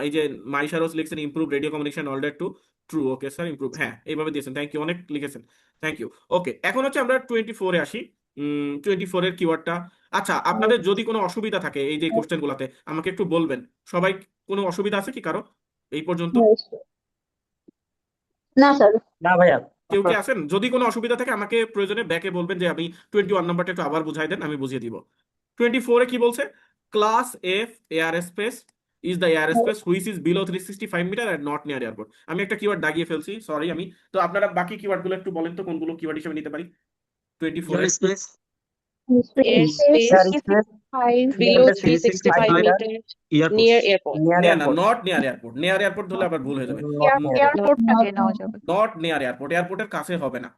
এই যে মাইশা রোজ লিখছেন improve radio communication world war two, true. Okay sir, improve, হ্যাঁ এইভাবে দিয়েছেন, থ্যাংক ইউ, অনেক লিখেছেন, থ্যাংক ইউ। ওকে, এখন হচ্ছে আমরা 24-এ আসি। 24 এর কিওয়ার্ডটা, আচ্ছা আপনাদের যদি কোনো অসুবিধা থাকে এই যে কোশ্চেন গুলাতে আমাকে একটু বলবেন। সবাই কোনো অসুবিধা আছে কি কারো এই পর্যন্ত? না স্যার। না ভাইয়া। কেউ কি আছেন? যদি কোনো অসুবিধা থাকে আমাকে প্রয়োজনে ব্যাকে বলবেন যে আমি 21 নাম্বারটা একটু আবার বুঝাই দেন, আমি বুঝিয়ে দিব। 24-এ কি বলছে? Class F air space is the air space which is below 365 metre and not near airport. আমি একটা কিওয়ার্ড দাগিয়ে ফেলছি, সরি আমি। তো আপনারা বাকি কিওয়ার্ড গুলো একটু বলেন তো কোনগুলো কিওয়ার্ড হিসেবে নিতে পারি 24-এ? Space Airspace air space below 365 365 meter meters airport. near airport. Near না না, airport. Not near airport. Near airport ধরলে আবার ভুল হয়ে যাবে। এয়ারপোর্টটাকে নেওয়া যাবে। নট নিয়ার এয়ারপোর্ট, এয়ারপোর্টের কাছে হবে না।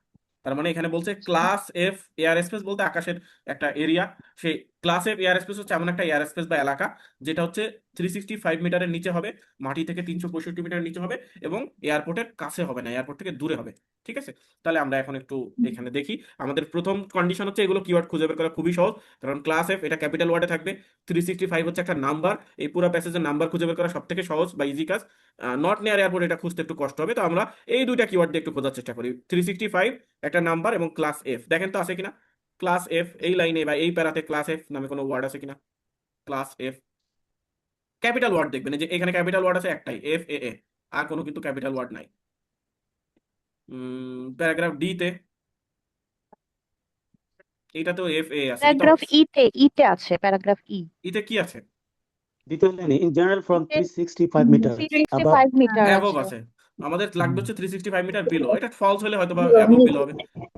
তার মানে এখানে বলছে ক্লাস এফ এয়ার স্পেস বলতে আকাশের একটা এরিয়া, সেই ক্লাস এফ এয়ার স্পেস হচ্ছে এমন একটা এয়ার স্পেস বা এলাকা যেটা হচ্ছে 365 মিটারের নিচে হবে, মাটি থেকে 365 মিটারের নিচে হবে, এবং এয়ারপোর্টের কাছে হবে না, এয়ারপোর্ট থেকে দূরে হবে। ঠিক আছে, তাহলে আমরা এখন একটু এখানে দেখি। আমাদের প্রথম কন্ডিশন হচ্ছে এগুলো কিওয়ার্ড খুঁজে বের করা খুবই সহজ, কারণ ক্লাস এফ এটা ক্যাপিটাল ওয়ার্ডে থাকবে, 365 হচ্ছে একটা নাম্বার, এই পুরো প্যাসেজের নাম্বার খুঁজে বের করা সব থেকে সহজ বা ইজি কাজ। নট নিয়ার এয়ারপোর্ট এটা খুঁজতে একটু কষ্ট হবে, তো আমরা এই দুইটা কিওয়ার্ড দিয়ে একটু খোঁজার চেষ্টা করি। 365 একটা নাম্বার এবং ক্লাস এফ, দেখেন তো আছে কিনা ক্লাস এফ এই লাইনে বা এই প্যারাতে ক্লাস এফ নামে কোনো ওয়ার্ড আছে কিনা। ক্লাস এফ ক্যাপিটাল ওয়ার্ড দেখবেন, এই যে এখানে ক্যাপিটাল ওয়ার্ড আছে একটাই, এফ এ এ, আর কোনো কিন্তু ক্যাপিটাল ওয়ার্ড নাই। প্যারাগ্রাফ ডি তে এটা তো এফ এ আছে, এটা প্যারাগ্রাফ ইতে আছে, প্যারাগ্রাফ ইতে কি আছে? দ্বিতীয় লাইনে in general from ইতে 365 meters above 365 মিটার অ্যাবভ আছে। আছে, আমাদের লাগবে হচ্ছে 365 মিটার বিলো, এটা ফলস হলে হয়তো বা অ্যাবভ বিলো হবে।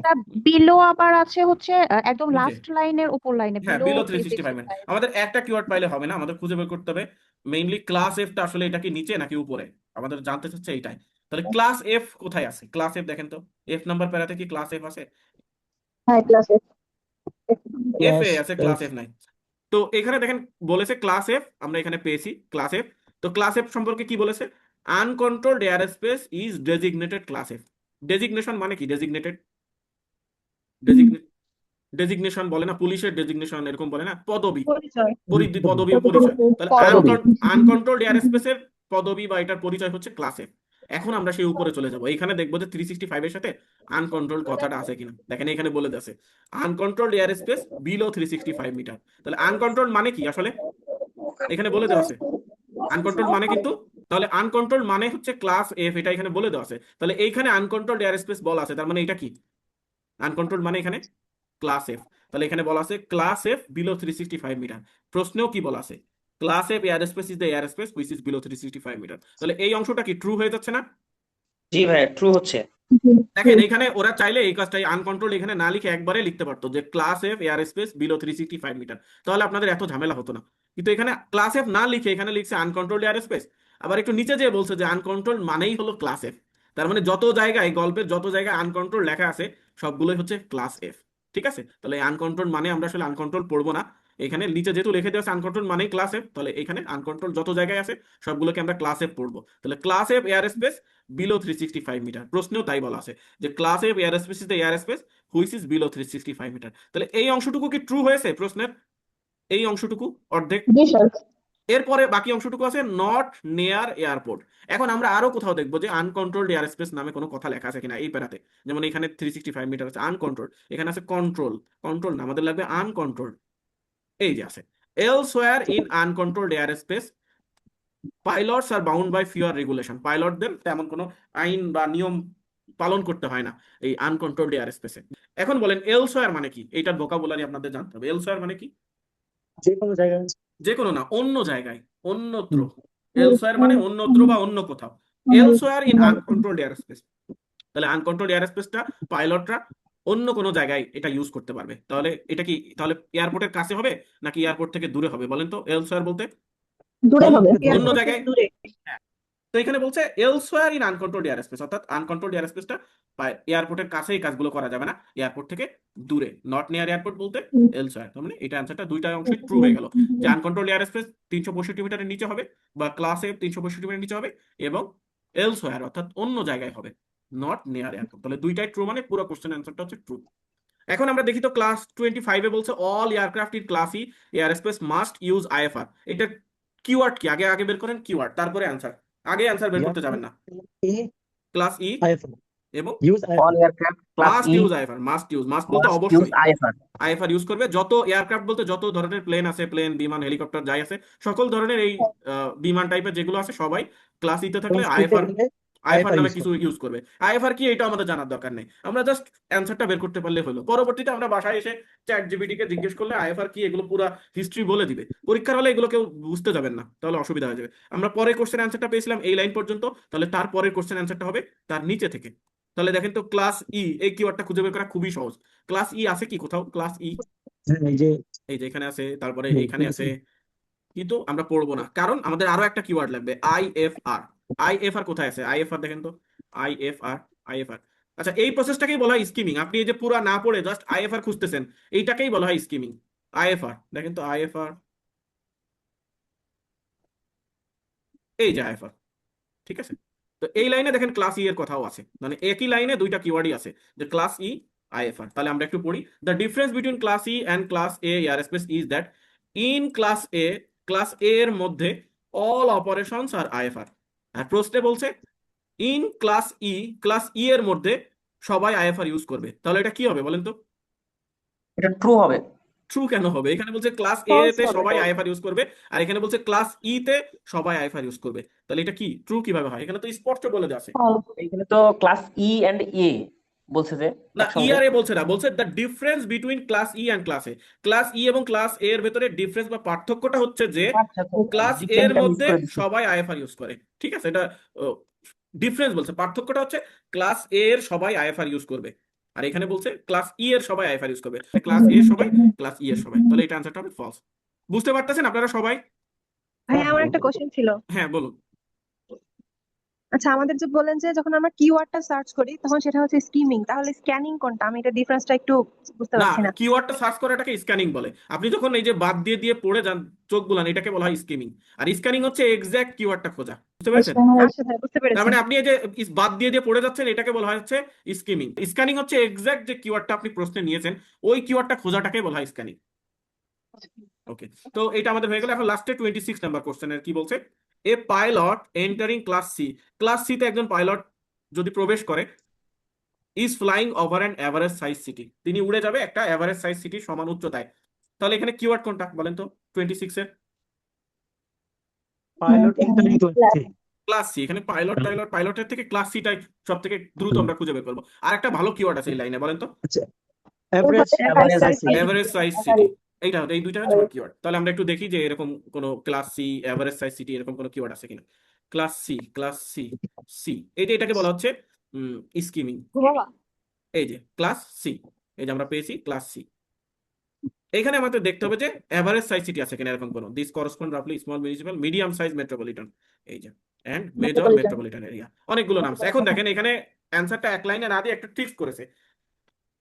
তা বিলো আবার আছে হচ্ছে একদম নিচে, লাস্ট লাইনের উপর লাইনে হ্যাঁ বিলো বিলো 365 মিটার। 365। আমাদের একটা কিওয়ার্ড পাইলে হবে না, আমাদের খুঁজে বের করতে হবে মেইনলি ক্লাস এফটা আসলে এটা কি নিচে নাকি উপরে, আমাদের জানতে চাচ্ছে এইটাই। তাহলে ক্লাস এফ কোথায় আছে? ক্লাস এফ দেখেন তো, এফ নাম্বার প্যারাতে কি ক্লাস এফ আছে? হ্যাঁ, ক্লাস এফ এ class আছে, ক্লাস F এফ নাই। তো এখানে দেখেন বলেছে ক্লাস এফ, আমরা এখানে পেয়েছি ক্লাস এফ। তো ক্লাস এফ সম্পর্কে কি বলেছে? Uncontrolled air space is designated class F. Designation মানে কি? ডেজিগনেটেড, ডেজিগনেশন বলে না, পুলিশের ডেজিগনেশন এরকম বলে না, পদবি, পদবি ও পরিচয়। তাহলে পদবি। আনকন্ট্রোলড এয়ার স্পেসের পদবি বা এটার পরিচয় হচ্ছে ক্লাস এফ। এখন আমরা সেই উপরে চলে যাব, এখানে দেখবো যে 365 এর সাথে আনকন্ট্রোলড কথাটা আছে কিনা। দেখেন এখানে বলে দিয়েছে uncontrolled air space below 365 metre. তাহলে আনকন্ট্রোলড মানে কি আসলে? এখানে বলে দেওয়া আছে আনকন্ট্রোলড মানে, কিন্তু তাহলে আনকন্ট্রোলড মানে হচ্ছে ক্লাস এফ, এটা এখানে বলে দেওয়া আছে। তাহলে এইখানে আনকন্ট্রোলড এয়ার স্পেস বলা আছে, তার মানে এটা কি? আনকন্ট্রোলড মানে এখানে ক্লাস এফ। তাহলে এখানে বলা আছে ক্লাস এফ বিলো 365 মিটার। প্রশ্নেও কি বলা আছে? Class F air space is the air space which is below 365 metre. তাহলে এই অংশটা কি ট্রু হয়ে যাচ্ছে না? জি ভাইয়া ট্রু হচ্ছে। দেখেন এখানে ওরা চাইলে এই কাজটাই আনকন্ট্রোল এখানে না লিখে একবারে লিখতে পারতো যে class F air space below 365 metre, তাহলে আপনাদের এত ঝামেলা হতো না। কিন্তু এখানে ক্লাস এফ না লিখে এখানে লিখছে আনকন্ট্রোল এয়ার স্পেস, আবার একটু নিচে যেয়ে বলছে যে আনকন্ট্রোল মানেই হলো ক্লাস এফ। তার মানে যত জায়গায় গল্পের যত জায়গায় আনকন্ট্রোল লেখা আছে সবগুলোই হচ্ছে ক্লাস এফ। ঠিক আছে, তাহলে আনকন্ট্রোল মানে আমরা আসলে আনকন্ট্রোল পড়বো না, এখানে নিচে যেহেতু লিখে দেওয়া আছে আনকন্ট্রোল মানেই ক্লাস এফ, তাহলে এখানে আনকন্ট্রোল যত জায়গায় আছে সবগুলোকে আমরা ক্লাস এফ পড়বো। তাহলে class F air space below 365 metre, প্রশ্নেও তাই বলা আছে যে class F air space is the air space which is below 365 metre. তাহলে এই অংশটুকু কি ট্রু হয়েছে প্রশ্নের? এই অংশটুকু অর্ধেক। এরপরে বাকি অংশটুকু আছে নট নিয়ার এয়ারপোর্ট। এখন আমরা আরো কোথাও দেখবো যে আনকন্ট্রোলড এয়ার স্পেস নামে কোনো কথা লেখা আছে কিনা এই প্যারাতে। যেমন এখানে 365 মিটার আছে আনকন্ট্রোল, এখানে আছে কন্ট্রোল, কন্ট্রোল না আমাদের লাগবে আনকন্ট্রোল, এই যে আছে elsewhere in uncontrolled airspace pilots are bound by fewer regulation. পাইলটদের তেমন কোনো আইন বা নিয়ম পালন করতে হয় না এই আনকন্ট্রোলড এয়ার স্পেসে। এখন বলেন এলসওয়্যার মানে কি? এইটার ভোকাবুলারি আপনাদের জানতে হবে। এলসওয়্যার মানে কি? যে কোনো জায়গায় যে কোনো না, অন্য জায়গায়, অন্যত্র। হুম। এলসওয়্যার মানে অন্যত্র বা অন্য কোথাও। Elsewhere in uncontrolled air space, তাহলে আনকন্ট্রোলড এয়ার স্পেসটা পাইলটরা অন্য কোনো জায়গায় এটা ইউজ করতে পারবে। তাহলে এটা কি তাহলে এয়ারপোর্টের কাছে হবে নাকি এয়ারপোর্ট থেকে দূরে হবে বলেন তো? এলসওয়্যার বলতে দূরে হবে, অন্য এয়ারপোর্ট জায়গায়। থেকে দূরে। হ্যাঁ, তো এখানে বলছে elsewhere in uncontrolled air space, অর্থাৎ আনকন্ট্রোলড এয়ার স্পেসটা এয়ারপোর্টের কাছে এই কাজগুলো করা যাবে না, এয়ারপোর্ট থেকে দূরে। নট নিয়ার এয়ারপোর্ট বলতে এলসওয়্যার, তার মানে এটা অ্যান্সারটা দুইটা অংশই ট্রু হয়ে গেল, যে আনকন্ট্রোলড এয়ার স্পেস 365 মিটারের নিচে হবে বা ক্লাস এফ 365 মিটারের নিচে হবে, এবং এলসওয়্যার অর্থাৎ অন্য জায়গায় হবে, নট নিয়ার এয়ারপোর্ট। তাহলে দুইটাই ট্রু, মানে পুরো কোশ্চেন অ্যান্সারটা হচ্ছে ট্রু। এখন আমরা দেখি তো ক্লাস 25 এ বলছে all aircraft in class E air space must use IFR. এটা কিওয়ার্ড কি? আগে আগে বের করেন কিওয়ার্ড, তারপরে অ্যান্সার, আগে অ্যান্সার বের করতে যাবেন না। A ক্লাস ই IFR এবং use all aircraft class must E use IFR, must use, must বলতে মাস্ট ইউজ অবশ্যই আইএফআর। আইএফআর ইউজ করবে। যত এয়ারক্রাফট বলতে যত ধরনের প্লেন আছে, প্লেন বিমান হেলিকপ্টার যাই আছে, সকল ধরনের এই বিমান টাইপের যেগুলো আছে সবাই ক্লাস ইতে এবং থাকলে স্পিডে আইএফআর গেলে আইএফআর IFR নামে use কিছু করবে। ইউজ করবে। আইএফআর কি এটা আমাদের জানার দরকার নেই, আমরা জাস্ট অ্যান্সারটা বের করতে পারলে হলো। পরবর্তীতে আমরা বাসায় এসে চ্যাট জিপিটি কে জিজ্ঞেস করলে আইএফআর কি এগুলো পুরো হিস্ট্রি বলে দিবে। পরীক্ষার হলে এগুলো কেউ বুঝতে যাবেন না, তাহলে অসুবিধা হয়ে যাবে। আমরা পরের কোশ্চেন অ্যান্সারটা পেয়েছিলাম এই লাইন পর্যন্ত, তাহলে তার পরের কোশ্চেন অ্যান্সারটা হবে তার নিচে থেকে। তাহলে দেখেন তো ক্লাস ই এই কিওয়ার্ডটা খুঁজে বের করা খুবই সহজ। ক্লাস ই আছে কি কোথাও? ক্লাস ই হ্যাঁ, এই যে এখানে আছে, তারপরে হুম, এইখানে আছে, কিন্তু আমরা পড়বো না কারণ আমাদের আরো একটা কিওয়ার্ড লাগবে আইএফআর। আইএফআর কোথায় আছে? আইএফআর দেখেন তো, আইএফআর, আইএফআর। আচ্ছা এই প্রসেসটাকেই বলা হয় স্কিমিং। আপনি এই যে পুরো না পড়ে জাস্ট আইএফআর খুঁজতেছেন, এইটাকেই বলা হয় স্কিমিং। আইএফআর দেখেন তো আইএফআর, এই যে আইএফআর, ঠিক আছে। তো এই লাইনে দেখেন ক্লাস ই এর কথাও আছে, মানে একই লাইনে দুইটা কিওয়ার্ডই আছে, যে ক্লাস ই আইএফআর। তাহলে আমরা একটু পড়ি। The difference between class E and class A airspace is that in class A এর মধ্যে অল অপারেশনস আর আইএফআর। আর প্রশ্নে বলছে ইন ক্লাস ই এর মধ্যে সবাই আইএফআর ইউজ করবে, তাহলে এটা কি হবে বলেন তো? এটা ট্রু হবে। ট্রু কেন হবে? এখানে বলছে ক্লাস এ ফলস তে হবে। সবাই আইএফআর ইউজ করবে, আর এখানে বলছে ক্লাস ই তে সবাই আইএফআর ইউজ করবে, তাহলে এটা কি ট্রু কিভাবে হয়? এখানে তো স্পষ্ট বলে দেওয়া আছে। এখানে তো ক্লাস ই এন্ড এ বলছে যে না, ই একসঙ্গে। আর এ বলছে না, বলছে the difference between class E and class A. Class E এবং ক্লাস এ এর ভেতরে ডিফারেন্স বা পার্থক্যটা হচ্ছে যে আচ্ছা, ক্লাস এ এর ডিফারেন্টটা মিস মধ্যে করে দিচ্ছি। সবাই আইএফআর ইউজ করে, ঠিক আছে। এটা ডিফারেন্স বলছে, পার্থক্যটা হচ্ছে ক্লাস এ এর সবাই আইএফআর ইউজ করবে, আর এখানে বলছে ক্লাস ই এর সবাই আইএফআর ইউজ করবে, ক্লাস এ সবাই, ক্লাস ই এর সবাই, তাহলে এটা আনসারটা হবে ফলস। বুঝতে পারতেছেন আপনারা সবাই? ভাইয়া আমার একটা কোশ্চেন ছিল। হ্যাঁ বলুন। আচ্ছা, আমাদের যে বলেন যে যখন আমরা কিওয়ার্ডটা সার্চ করি তখন সেটা হচ্ছে স্কিমিং, তাহলে স্ক্যানিং কোনটা? আমি এটা ডিফারেন্সটা একটু বুঝতে না, পারছি না। কিওয়ার্ডটা সার্চ করাটাকে স্ক্যানিং বলে। আপনি যখন এই যে বাদ দিয়ে দিয়ে পড়ে যান চোখ বুলান, এটাকে বলা হয় স্কিমিং। আর স্ক্যানিং হচ্ছে এক্সাক্ট কিওয়ার্ডটা খোঁজা, বুঝতে পেরেছেন? আচ্ছা ভাই, বুঝতে তার পেরেছি। মানে আপনি এই যে বাদ দিয়ে দিয়ে পড়ে যাচ্ছেন, এটাকে বলা হয় হচ্ছে স্কিমিং। স্ক্যানিং হচ্ছে এক্সাক্ট যে কিওয়ার্ডটা আপনি প্রশ্নে নিয়েছেন, ওই কিওয়ার্ডটা খোঁজাটাকে বলা হয় স্ক্যানিং। ওকে, তো এটা আমাদের হয়ে গেল। এখন লাস্টে 26 নাম্বার কোশ্চেনের কি বলছে? A pilot entering class C তে একজন পাইলট যদি প্রবেশ করে, is flying over an average size city, তিনি উড়ে যাবে একটা অ্যাভারেজ সাইজ সিটির সমান উচ্চতায়, তাহলে এখানে কিওয়ার্ড কোনটা বলেন তো 26 এর? Pilot entering to sea. Class C. এখানে পাইলটের থেকে ক্লাস সিটাই সব থেকে দ্রুত আমরা খুঁজে বের করবো। আর একটা ভালো কিওয়ার্ড আছে এই লাইনে, বলেন তো? আচ্ছা, average Average size size. Average size city. এইটা এই দুইটা হচ্ছে আমার কিওয়ার্ড। তাহলে আমরা একটু দেখি যে এরকম কোনো class C, average size city, এরকম কোনো কিওয়ার্ড আছে কিনা। ক্লাস সি এটাকে বলা হচ্ছে স্কিমিং। এই যে ক্লাস সি, এই যে আমরা পেয়েছি ক্লাস সি। এখানে আমাদের দেখতে হবে যে এভারেজ সাইজ সিটি আছে কিনা এরকম কোনো। দিস করসপন্ড রাফলি small municipal medium size metropolitan, এই যে এন্ড মেজর মেট্রোপলিটন এরিয়া, অনেকগুলো নাম আছে। এখন দেখেন এখানে অ্যান্সারটা এক লাইনে না দিয়ে একটা ট্রিক্স করেছে।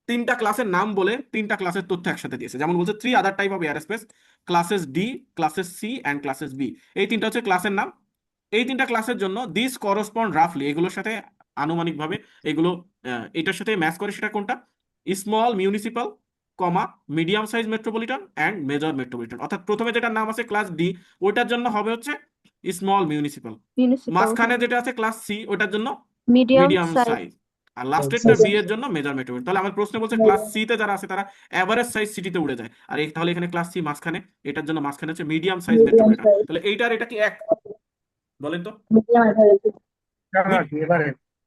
তিনটা ক্লাসের নাম বলে তিনটা ক্লাসের তথ্য একসাথে দিয়েছে। যেমন বলছে 3 other type of airspace, classes D, classes C and classes B. এই তিনটা হচ্ছে ক্লাসের নাম। এই তিনটা ক্লাসের জন্য দিস করসপন্ড রাফলি, এগুলোর সাথে আনুমানিকভাবে এগুলো এটার সাথে ম্যাচ করে, সেটা কোনটা? Small municipal, comma medium size metropolitan and major metropolitan. অর্থাৎ প্রথমে যেটার নাম আছে ক্লাস ডি, ওইটার জন্য হবে হচ্ছে স্মল মিউনিসিপাল। মাঝখানে যেটা আছে ক্লাস সি, ওটার জন্য মিডিয়াম সাইজ, আর লাস্টেরটা বি এর জন্য মেজর মেট্রোপলিটন। তাহলে আমার প্রশ্ন বলছে ক্লাস সি তে যারা আছে তারা এভারেজ সাইজ সিটিতে উড়ে যায়, আর তাহলে এখানে ক্লাস সি মাঝখানে, এটার জন্য মাঝখানে হচ্ছে মিডিয়াম সাইজ মেট্রোপলিটন। তাহলে এইটার এটা কি এক বলেন তো?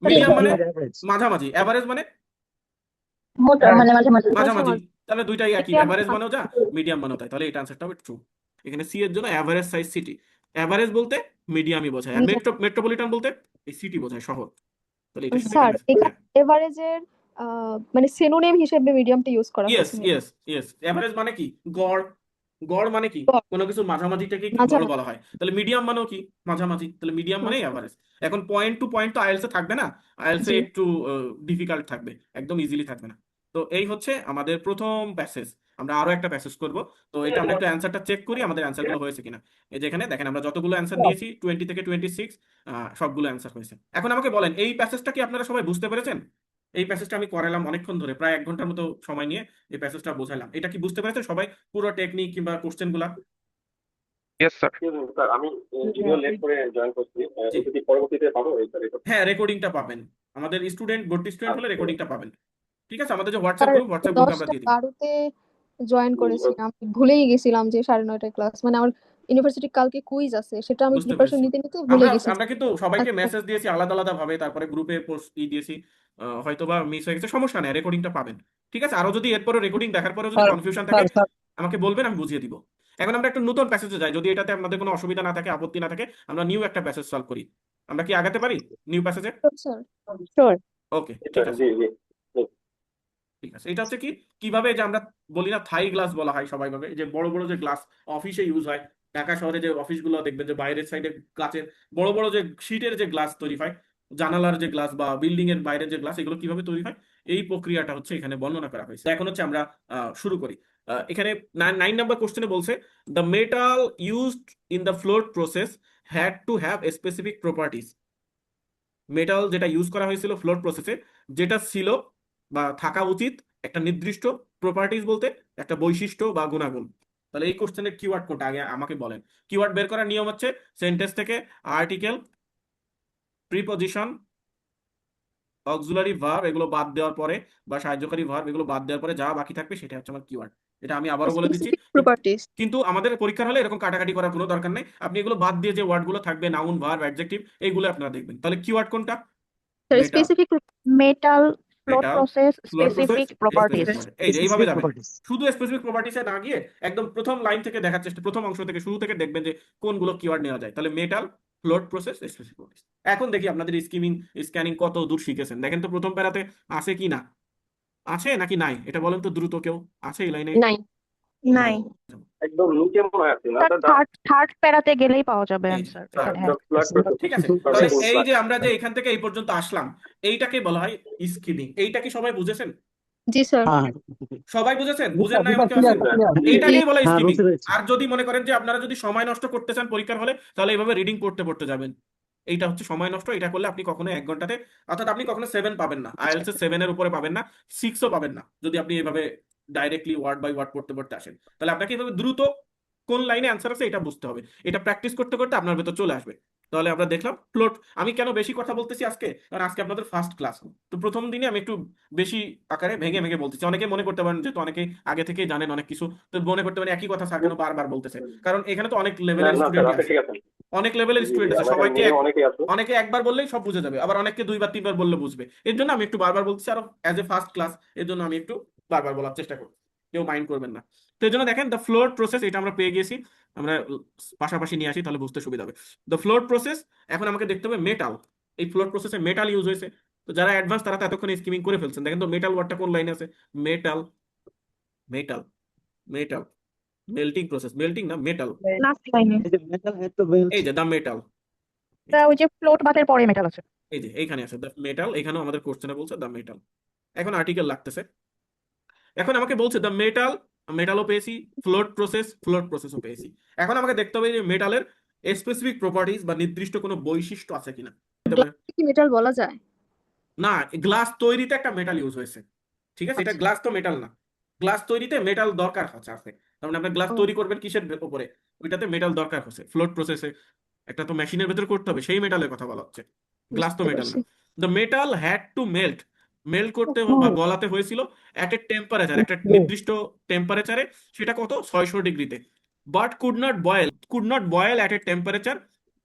মিডিয়াম মানে Average. মাঝামাঝি, এভারেজ মানে মাঝামাঝি, তাহলে দুইটাই একই। এভারেজ মানেও যা, মিডিয়াম মানেও তাই, তাহলে এটা আনসারটা হবে ট্রু। এখানে সি এর জন্য এভারেজ সাইজ সিটি, এভারেজ বলতে মিডিয়ামই বোঝায়, আর মেট্রোপলিটন বলতে এই সিটি বোঝায়, শহর। তাহলে এটা স্যার এখানে এভারেজের মানে সিনোনিম হিসেবে মিডিয়ামটা ইউজ করা ইয়েস হয়েছে ইয়েস ইয়েস। এভারেজ মানে কি? গড়। গড় মানে কি? গড়। কোনো কিছুর মাঝামাঝিটাকে কি গড় মাঝামাঝি। বলা হয়। তাহলে মিডিয়াম মানেও কি? মাঝামাঝি। তাহলে মিডিয়াম মানে এভারেজ। এখন পয়েন্ট টু পয়েন্ট তো আইএলস এ থাকবে না, আইএলস এ জি। একটু ডিফিকাল্ট থাকবে, একদম ইজিলি থাকবে না। তো এই হচ্ছে আমাদের প্রথম প্যাসেজ। আমরা আরো একটা প্যাসেজ করব। তো এটা আমরা একটু অ্যান্সারটা চেক করি আমাদের অ্যান্সারগুলো হয়েছে কিনা। এই যে এখানে দেখেন আমরা যতগুলো অ্যান্সার নিয়েছি 20 থেকে 26 সবগুলো অ্যান্সার হয়েছে। এখন আমাকে বলেন এই প্যাসেজটা কি আপনারা সবাই বুঝতে পেরেছেন? এই প্যাসেজটা আমি করালাম অনেকক্ষণ ধরে, প্রায় 1 ঘন্টার মতো সময় নিয়ে এই প্যাসেজটা বোঝালাম। এটা কি বুঝতে পেরেছেন সবাই, পুরো টেকনিক কিংবা কোশ্চেন গুলা? Yes sir. স্যার আমি ভিডিও লেট করে জয়েন করছি, এটা কি পরবর্তীতে পাবো? হ্যাঁ, রেকর্ডিংটা পাবেন। আমাদের ভর্তি স্টুডেন্ট হলে রেকর্ডিংটা পাবেন। ঠিক আছে, আমাদের যে হোয়াটসঅ্যাপ স্যার গ্রুপ আমরা 10টা দিয়ে দিব। 12তে জয়েন করেছিলাম, ভুলেই গেছিলাম যে 9:30টায় ক্লাস, মানে আমার ইউনিভার্সিটি কালকে কুইজ আছে, সেটা আমি বুঝতে প্রিপারেশন পেরেছি। নিতে নিতে ভুলে গেছি। আমরা কিন্তু সবাইকে আচ্ছা। মেসেজ দিয়েছি আলাদা আলাদা ভাবে, তারপরে গ্রুপে পোস্ট দিয়েছি। হয়তোবা মিস হয়ে গেছে, সমস্যা নেই, রেকর্ডিংটা পাবেন। ঠিক আছে, আরো যদি এরপরে রেকর্ডিং দেখার পরে যদি কনফিউশন থাকে আমাকে বলবেন, আমি বুঝিয়ে দিব। এখন আমরা একটা নতুন প্যাসেজে যাই, যদি এটাতে আমাদের কোনো অসুবিধা না থাকে, আপত্তি না থাকে, আমরা নিউ একটা প্যাসেজ সলভ করি। আমরা কি আগাতে পারি নিউ প্যাসেজে? Sir sure. ওকে, ঠিক আছে। জি জি। ঠিক আছে, এটা হচ্ছে কি কিভাবে যে আমরা বলি না থাই গ্লাস বলা হয় সবাই ভাবে, যে বড় বড় যে গ্লাস অফিসে ইউজ হয়, ঢাকা শহরে যে অফিসগুলো দেখবেন যে বাইরের সাইডে কাচের বড় বড় যে শীটের যে গ্লাস তৈরি হয়, জানালার যে গ্লাস বা বিল্ডিং এর বাইরের যে গ্লাস, এগুলো কিভাবে তৈরি হয় এই প্রক্রিয়াটা হচ্ছে এখানে বর্ণনা করা হয়েছে। এখন হচ্ছে আমরা শুরু করি। এখানে 9 নম্বর কোশ্চেনে বলছে the metal used in the float process had to have specific properties. Metal যেটা ইউজ করা হয়েছিল ফ্লোট প্রসেসে, যেটা ছিল বা থাকা উচিত একটা নির্দিষ্ট প্রপার্টিজ বলতে একটা বৈশিষ্ট্য বা গুণাগুণ। তাহলে এই কোশ্চেনের কিওয়ার্ড কোনটা আগে আমাকে বলেন। কিওয়ার্ড বের করার নিয়ম হচ্ছে সেন্টেন্স থেকে আর্টিকেল, প্রিপজিশন, অক্সিলারি ভার্ব এগুলো বাদ দেওয়ার পরে বা সাহায্যকারী ভার্ব এগুলো বাদ দেওয়ার পরে যা বাকি থাকবে সেটা হচ্ছে আমার কিওয়ার্ড। এটা আমি আবারও বলে দিচ্ছি, স্পেসিফিক প্রপার্টিজ। কিন্তু আমাদের পরীক্ষার হলে এরকম কাটাকাটি করার কোনো দরকার নেই। আপনি এগুলো বাদ দিয়ে যে ওয়ার্ডগুলো থাকবে নাউন, ভার্ব, অ্যাডজেক্টিভ এইগুলো আপনারা দেখবেন। তাহলে কিওয়ার্ড কোনটা? Sir metal, specific metal float metal, process float process, specific properties. Specific. এই যে এইভাবে Specific যাবেন, properties. শুধু স্পেসিফিক প্রপার্টিসে না গিয়ে একদম প্রথম লাইন থেকে দেখার চেষ্টা, প্রথম অংশ থেকে শুরু থেকে দেখবেন যে কোনগুলো কিওয়ার্ড নেওয়া যায়। তাহলে metal, float process, specific properties. এখন দেখি আপনাদের স্ক্যানিং কত দূর শিখেছেন। দেখেন তো প্রথম প্যারাতে আছে কি না, আছে নাকি নাই এটা বলেন তো দ্রুত। কেউ আছে এই লাইনে? নাই। নাই। একদম নিচে মনে হয় আছে না স্যার থার্ড প্যারাতে গেলেই পাওয়া যাবে এই অ্যান্সার। third হ্যাঁ ফ্ল্যাট ঠিক আছে। তাহলে এই যে আমরা যে এখান থেকে এই পর্যন্ত আসলাম এইটাকে বলা হয় স্কিমিং। এইটা কি সবাই বুঝেছেন? জি স্যার। হ্যাঁ সবাই বুঝেছেন? বুঝেন নাই এমন কেউ clear, আছেন? clear. এইটাকেই বলা হ্যাঁ, স্কিমিং। বুঝতে পেরেছি। আর যদি মনে করেন যে আপনারা যদি সময় নষ্ট করতে চান পরীক্ষার হলে, তাহলে এইভাবে রিডিং পড়তে পড়তে যাবেন। এইটা হচ্ছে সময় নষ্ট। এটা করলে আপনি কখনো 1 ঘন্টাতে, অর্থাৎ আপনি কখনো 7 পাবেন না, আইএলটিএস এর 7 এর উপরে পাবেন না, 6ও পাবেন না যদি আপনি এইভাবে ডাইরেক্টলি ওয়ার্ড বাই ওয়ার্ড পড়তে পড়তে আসেন। তাহলে আপনাকে এইভাবে দ্রুত কোন লাইনে অ্যান্সার আছে এটা বুঝতে হবে। এটা প্র্যাকটিস করতে করতে আপনার ভেতর চলে আসবে। তাহলে আমরা দেখলাম ফ্লোট। আমি কেন বেশি কথা বলতেছি আজকে, কারণ আজকে আপনাদের ফার্স্ট ক্লাস। তো প্রথম দিনে আমি একটু বেশি আকারে ভেঙে ভেঙে বলতেছি। অনেকে মনে করতে পারেন যেহেতু অনেকে আগে থেকেই জানেন অনেক কিছু, তো মনে করতে পারেন একই কথা স্যার কেন বারবার বলতেছে। কারণ এখানে তো অনেক না লেভেলের না স্যার, স্টুডেন্ট আপনি আছে, ঠিক আছেন। অনেক লেভেলের স্টুডেন্ট আছে। আমাদের সবাইকে মেয়ে অনেকেই আছে। অনেকে একবার বললেই সব বুঝে যাবে, আবার অনেককে 2বার 3বার বললে বুঝবে। এর জন্য আমি একটু বারবার বলছি, আর অ্যাজ এ ফার্স্ট ক্লাস এর জন্য আমি একটু বারবার বলার চেষ্টা করব। কেউ মাইন্ড করবেন না। তো এই জন্য দেখেন দ্য ফ্লোট প্রসেস এটা আমরা পেয়ে গেছি। আমরা পাশাপাশি নিয়ে আসি তাহলে বুঝতে সুবিধা হবে। দ্য ফ্লোট প্রসেস, এখন আমাকে দেখতে হবে মেটাল। এই ফ্লোট প্রসেসে মেটাল ইউজ হয়েছে। তো যারা অ্যাডভান্স তারা তো এতক্ষণ স্কিমিং করে ফেলছেন। দেখেন তো মেটাল ওয়ার্ডটা কোন লাইনে আছে। Metal, metal, metal, melting process, melting না মেটাল। লাস্ট লাইনে। এই যে metal had to melt. এই যে দ্য মেটাল, স্যার ওই যে ফ্লোট বাদের পরে মেটাল আছে। এই যে এইখানে আছে দ্য মেটাল। এখানেও আমাদের কোশ্চেনে বলছে দ্য মেটাল। এখন আর্টিকেল লাগতেছে। এখন আমাকে বলছে দ্য মেটাল, মেটালও পেয়েছি, ফ্লোট প্রসেসও পেয়েছি। এখন আমাকে দেখতে হবে যে মেটালের স্পেসিফিক প্রপার্টিজ বা নির্দিষ্ট কোনো বৈশিষ্ট্য আছে কিনা। কি মেটাল বলা যায়? না, গ্লাস তৈরিতে একটা মেটাল ইউজ হয়েছে, ঠিক আছে। এটা আচ্ছা। গ্লাস তো মেটাল না, গ্লাস তৈরিতে মেটাল দরকার হচ্ছে আছে। তার মানে আপনার গ্লাস ও। তৈরি করবেন কিসের উপরে, ওইটাতে মেটাল দরকার হচ্ছে। ফ্লোট প্রসেসে একটা তো মেশিনের ভেতর করতে হবে, সেই মেটালের কথা বলা হচ্ছে। গ্লাস তো বুঝতে মেটাল না। পারছি। The metal had to melt, melt করতে বা গলাতে হয়েছিল অ্যাট এ টেম্পারেচার, একটা নির্দিষ্ট টেম্পারেচারে। সেটা কত? 600 ডিগ্রিতে। But could not boil at a temperature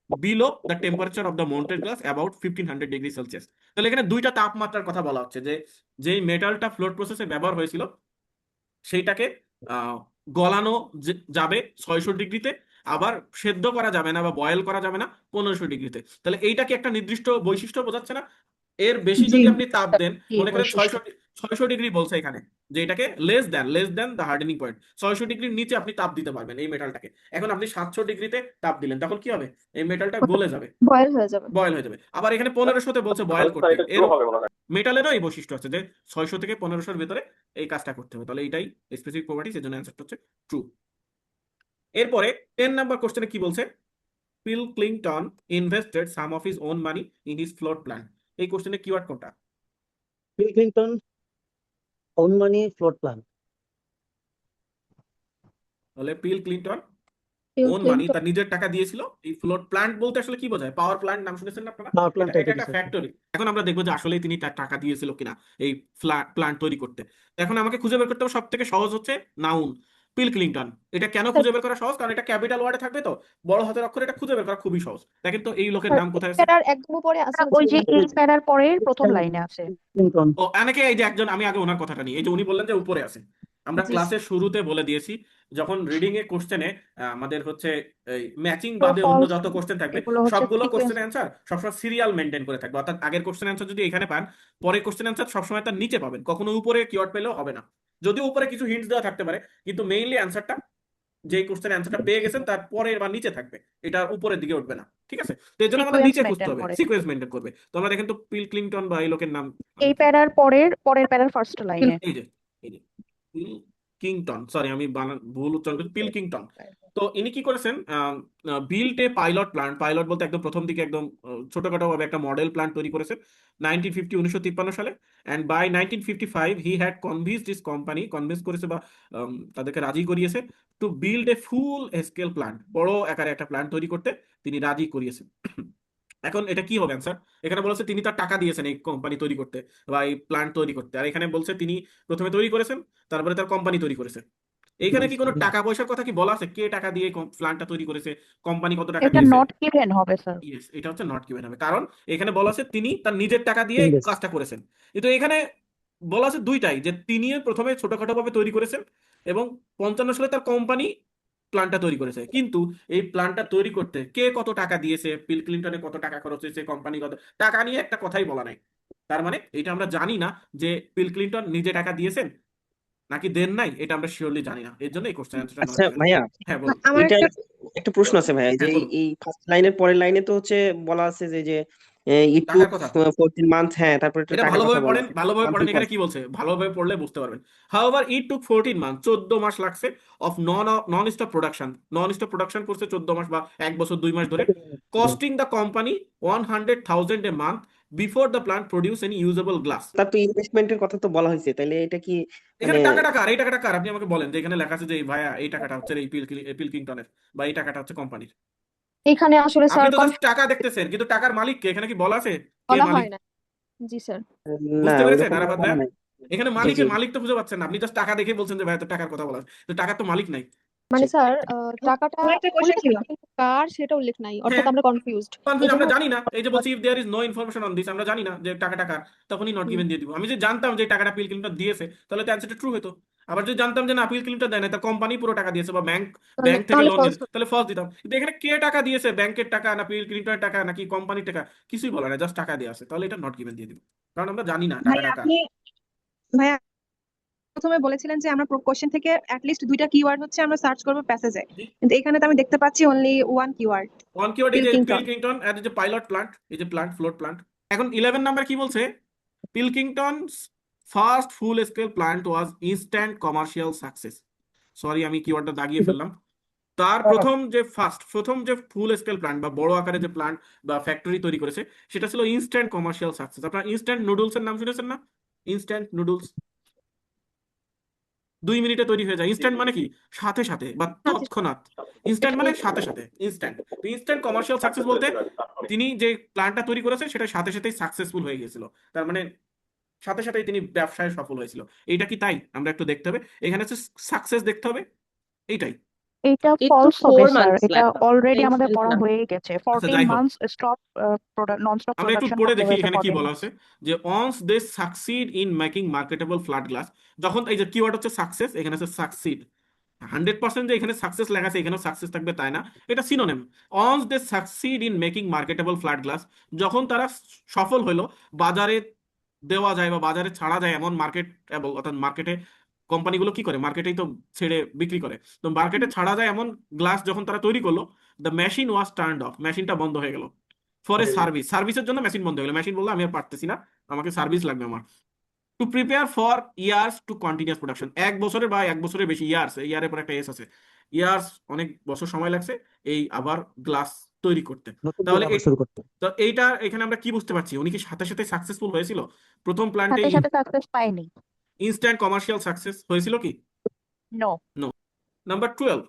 below the temperature of the molten glass about 1500 degree Celsius. তাহলে এখানে দুইটা তাপমাত্রার কথা বলা হচ্ছে, যে যেই মেটালটা ফ্লোট প্রসেসে ব্যবহার হয়েছিল সেইটাকে গলানো যাবে 600 ডিগ্রিতে, আবার সেদ্ধ করা যাবে না বা বয়েল করা যাবে না 1500 ডিগ্রিতে। তাহলে এইটা কি একটা নির্দিষ্ট বৈশিষ্ট্য বোঝাচ্ছে না? এর বেশি জি। যদি আপনি তাপ দেন, কি মনে করেন বৈশিষ্ট্য? 600 ডিগ্রি বলছে এখানে, যে এটাকে less than the hardening point. 600 ডিগ্রির নিচে আপনি তাপ দিতে পারবেন এই মেটালটাকে। এখন আপনি 700 ডিগ্রিতে তাপ দিলেন, তখন কি হবে? এই মেটালটা গলে যাবে, বয়েল হয়ে যাবে। বয়েল হয়ে যাবে। আবার এখানে 1500তে বলছে বয়েল স্যার, করতে। এটা এর ট্রু হবে মনে হয়। মেটালেরও এই বৈশিষ্ট্য আছে যে 600 থেকে 1500-র ভেতরে এই কাজটা করতে হবে। তাহলে এইটাই স্পেসিফিক প্রপার্টিজ, এর জন্য অ্যান্সারটা হচ্ছে ট্রু। এরপরে 10 নাম্বার কোশ্চেনে কি বলছে? বিল Clinton invested some of his own money in his float plan. এই কোশ্চেনে কিওয়ার্ড কোনটা? Bill Clinton own money float plan. তাহলে Bill Clinton bill on money, Clinton. তার নিজের টাকা দিয়েছিল এই ফ্লোট প্ল্যান্ট বলতে আসলে কি বোঝায়? পাওয়ার প্ল্যান্ট নাম শুনেছেন না আপনারা? Power plant এটা এটা একটা কিছু। ফ্যাক্টরি। এখন আমরা দেখবো যে আসলে তিনি তার টাকা দিয়েছিল কিনা এই প্ল্যান্ট তৈরি করতে। তো এখন আমাকে খুঁজে বের করতে হবে, সব থেকে সহজ হচ্ছে নাউন, বিল ক্লিনটন। এটা কেন খুঁজে বের করা সহজ? কারণ এটা ক্যাপিটাল ওয়ার্ডে থাকবে, তো বড় হাতের অক্ষরে এটা খুঁজে বের করা খুবই সহজ। দেখেন তো এই লোকের স্যার নাম কোথায় আছে? প্যারার একদম উপরে আছে ওই হচ্ছে যে এই প্যারার পরের প্রথম লাইনে আছে। Clinton. ও অনেকে, এই যে একজন, আমি আগে ওনার কথাটা নিই। এই যে উনি বললেন যে উপরে আছে, আমরা জি। ক্লাসের শুরুতে বলে দিয়েছি যখন রিডিং এ কোশ্চেনে আমাদের হচ্ছে এই ম্যাচিং True, বাদে অন্য false, যত কোশ্চেন থাকবে এগুলো হচ্ছে সবগুলো sequence। কোশ্চেন অ্যান্সার সবসময় সিরিয়াল মেনটেন করে থাকবে। অর্থাৎ আগের কোশ্চেন অ্যান্সার যদি এখানে পান, পরের কোশ্চেন অ্যান্সার সবসময় তার নিচে পাবেন, কখনো উপরে কিওয়ার্ড পেলেও হবে না। যদিও উপরে কিছু হিন্টস দেওয়া থাকতে পারে, কিন্তু মেইনলি অ্যান্সারটা, যেই কোশ্চেন অ্যান্সারটা পেয়ে গেছেন তার পরের বা নিচে থাকবে, এটা উপরের দিকে উঠবে না। ঠিক আছে? তো এর জন্য আমাদের Sequence নিচে খুঁজতে maintain হবে, করে। সিকোয়েন্স মেনটেন করবে। তো আমরা দেখেন তো বিল ক্লিনটন বা এই লোকের নাম, এই প্যারার পরের প্যারার ফার্স্ট লাইনে। এই যে বিল কিংটন, সরি আমি ভুল উচ্চারণ করেছি, পিল কিংটন। তো ইনি কি করেছেন, built a pilot plant, pilot বলতে একদম প্রথম দিকে একদম ছোটখাটো ভাবে একটা মডেল প্ল্যান্ট তৈরি করেছেন 1953 সালে। And by 1955 he had convinced this company, convince করেছে বা তাদেরকে রাজি করিয়েছে to build a full scale plant, বড় আকারে একটা প্ল্যান্ট তৈরি করতে তিনি রাজি করিয়েছেন। এখন এটা কি হবে অ্যান্সার? এখানে বলেছে তিনি তার টাকা দিয়েছেন এই কোম্পানি তৈরি করতে বা এই প্ল্যান্ট তৈরি করতে, আর এখানে বলছে তিনি প্রথমে তৈরি করেছেন, তারপরে তার কোম্পানি তৈরি করেছে। এইখানে কি কোনো টাকা পয়সার কথা কি বলা আছে? কে টাকা দিয়ে প্ল্যান্টটা তৈরি করেছে, কোম্পানি কত টাকা এটা দিয়েছে? নট গিভেন হবে স্যার। ইয়েস, এটা হচ্ছে নট গিভেন হবে, কারণ এখানে বলা আছে তিনি তার নিজের টাকা দিয়ে এই Invest. কাজটা করেছেন। কিন্তু এখানে বলা আছে দুইটাই, যে তিনি প্রথমে ছোটখাটো ভাবে তৈরি করেছেন এবং 55 সালে তার কোম্পানি প্ল্যানটা তৈরি করেছে। কিন্তু এই প্ল্যানটা তৈরি করতে কে কত টাকা দিয়েছে, বিল ক্লিনটনের কত টাকা খরচ হয়েছে, কোম্পানি কত টাকা নিয়ে একটা কথাই বলা নাই। তার মানে এটা আমরা জানি না যে বিল ক্লিনটন নিজে টাকা দিয়েছেন নাকি দেন নাই, এটা আমরা শিওরলি জানি না, এর জন্য এই কোশ্চেন অ্যান্সারটা নট আচ্ছা গিভেন। ভাইয়া, হ্যাঁ বলুন। আমার এটা একটা একটা প্রশ্ন আছে ভাইয়া, যে হ্যাঁ বলুন, এই ফার্স্ট লাইনের পরের লাইনে তো হচ্ছে বলা আছে যে ইট টাকার টুক কথা। 14 মান্থ, হ্যাঁ, তারপরে একটা এটা টাকার কথা ভালোভাবে বলা পড়েন, আছে ভালোভাবে পড়েন, মান্থলি এখানে কস্ট। কি বলছে ভালোভাবে পড়লে বুঝতে পারবেন। হাউএভার ইট টুক 14 মান্থ, 14 মাস লাগছে of non stop production, non stop production করছে 14 মাস বা 1 বছর 2 মাস ধরে, costing the company 100,000 a month before the plant produce any usable glass. তার তো ইনভেস্টমেন্টের কথা তো বলা হয়েছে, তাহলে এটা কি মানে এখানে টাকাটা কার, এই টাকাটা কার? আপনি আমাকে বলেন, যে এখানে লেখা আছে যে এই ভাইয়া এই টাকাটা হচ্ছে এই পিলকিংটনের বা এই টাকাটা হচ্ছে কোম্পানির। এখানে আসলে আপনি স্যার তো জাস্ট টাকা দেখতেছেন, কিন্তু টাকার মালিক কে এখানে কি বলা আছে? কে বলা মালিক? হয় না। জি স্যার। না বুঝতে পেরেছেন ওইরকম আরাফাত বলা ভাইয়া? নাই। এখানে জি জি। মালিক তো খুঁজে পাচ্ছেন না, আপনি জাস্ট টাকা দেখে বলছেন যে ভাইয়া তো টাকার কথা বলা আছে, তো টাকার তো মালিক নাই। মানে স্যার টাকাটা আমার একটা কোশ্চেন উল্লেখ ছিল। আছে, কিন্তু কার সেটা উল্লেখ নাই, অর্থাৎ হ্যাঁ, আমরা কনফিউজড। কনফিউজ, এই জন্য আমরা জানি না, এই যে বলছি if there is no information on this, আমরা জানি না যে টাকাটা কার, তখনই নট গিভেন দিয়ে দিব। আমি যে জানতাম যে টাকাটা পিল ক্লিনটন দিয়েছে, তাহলে তো অ্যান্সারটা ট্রু হতো। আবার যদি জানতাম যে না পিল ক্লিনটন দেয় না, তার কোম্পানি পুরো টাকা দিয়েছে বা ব্যাংক তাহলে থেকে লোন ফলস। নিয়েছে, তাহলে ফলস দিতাম। কিন্তু এখানে কে টাকা দিয়েছে, ব্যাংকের টাকা না পিল ক্লিনটনের টাকা নাকি কোম্পানির টাকা, কিছুই বলা না, জাস্ট টাকা দিয়ে আছে, তাহলে এটা নট গিভেন দিয়ে দিব, কারণ আমরা জানি না ভাই টাকাটা কার। ভাইয়া প্রথমে বলেছিলেন যে আমরা কোশ্চেন থেকে অ্যাটলিস্ট 2টা কিওয়ার্ড হচ্ছে আমরা সার্চ করবো প্যাসেজে, কিন্তু এখানে তো আমি দেখতে পাচ্ছি only one keyword, one keyword, এই যে পিলকিংটন। পিলকিংটন আর এই যে পাইলট প্ল্যান্ট, এই যে প্ল্যান্ট ফ্লোট প্ল্যান্ট। এখন 11 নাম্বার কি বলছে? পিলকিংটনস ফার্স্ট ফুল স্কেল প্ল্যান্ট ওয়াজ ইনস্ট্যান্ট কমার্শিয়াল সাকসেস। সরি আমি কিওয়ার্ডটা দাগিয়ে ফেললাম। তার প্রথম যে ফুল স্কেল প্ল্যান্ট বা বড় আকারে যে প্ল্যান্ট বা ফ্যাক্টরি তৈরি করেছে, সেটা ছিল ইনস্ট্যান্ট কমার্শিয়াল সাকসেস। আপনার ইনস্ট্যান্ট নুডলসের নাম শুনেছেন না? ইনস্ট্যান্ট নুডলস 2 মিনিটে তৈরি হয়ে যায়। ইনস্ট্যান্ট মানে কি? সাথে সাথে বা তৎক্ষণাৎ। ইনস্ট্যান্ট মানে সাথে সাথে, ইনস্ট্যান্ট। তো ইনস্ট্যান্ট কমার্শিয়াল সাকসেস বলতে তিনি যে প্ল্যানটা তৈরি করেছে সেটা সাথে সাথেই সাকসেসফুল হয়ে গিয়েছিল, তার মানে সাথে সাথেই তিনি ব্যবসায় সফল হয়েছিল। এইটা কি তাই? আমরা একটু দেখতে হবে, এখানে হচ্ছে সাকসেস দেখতে হবে, এইটাই। এটা It ফলস took হবে 4 স্যার, months এটা left. অলরেডি আমাদের Mentioned পড়া না। হয়ে গেছে। আচ্ছা 14 যাই হোক, মান্থস স্টপ নন-স্টপ আমরা একটু প্রোডাকশন পড়ে করতে দেখি হয়েছে এখানে কি 14 বলা মান্থস। আছে। যে once they succeed in making marketable flat glass, যখন এই যে কিওয়ার্ড হচ্ছে সাকসেস, এখানে আছে সাকসিড। 100% যে এখানে সাকসেস লেখা আছে এখানেও সাকসেস থাকবে তাই না, এটা synonym. once they succeed in making marketable flat glass, যখন তারা সফল হলো বাজারে দেওয়া যায় বা বাজারে ছাড়া যায় এমন মার্কেট, অর্থাৎ মার্কেটে কোম্পানিগুলো কি করে, মার্কেটেই তো ছেড়ে বিক্রি করে, তো মার্কেটে ছাড়া যায় এমন গ্লাস যখন তারা তৈরি করলো, the machine was turned of, মেশিনটা বন্ধ হয়ে গেল। ফর এ সার্ভিস, সার্ভিসের জন্য মেশিন বন্ধ হয়ে গেল। মেশিন বললো আমি আর পারতেছি না, আমাকে সার্ভিস লাগবে আমার। To prepare for years to continuous production, 1 বছরের বা 1 বছরের বেশি, ইয়ার্স, ইয়ারের পর একটা এস আছে, ইয়ার্স, অনেক বছর সময় লাগছে এই আবার গ্লাস তৈরি করতে। নতুন করে তাহলে আবার শুরু করতে। তো এইটা এখানে আমরা কি বুঝতে পারছি, উনি কি সাথে সাথে সাকসেসফুল হয়েছিল প্রথম প্ল্যান্টে? সাথে সাথে সাকসেস পাইনি। ইনস্ট্যান্ট কমার্শিয়াল সাকসেস হয়েছিল কি? No. No. Number 12,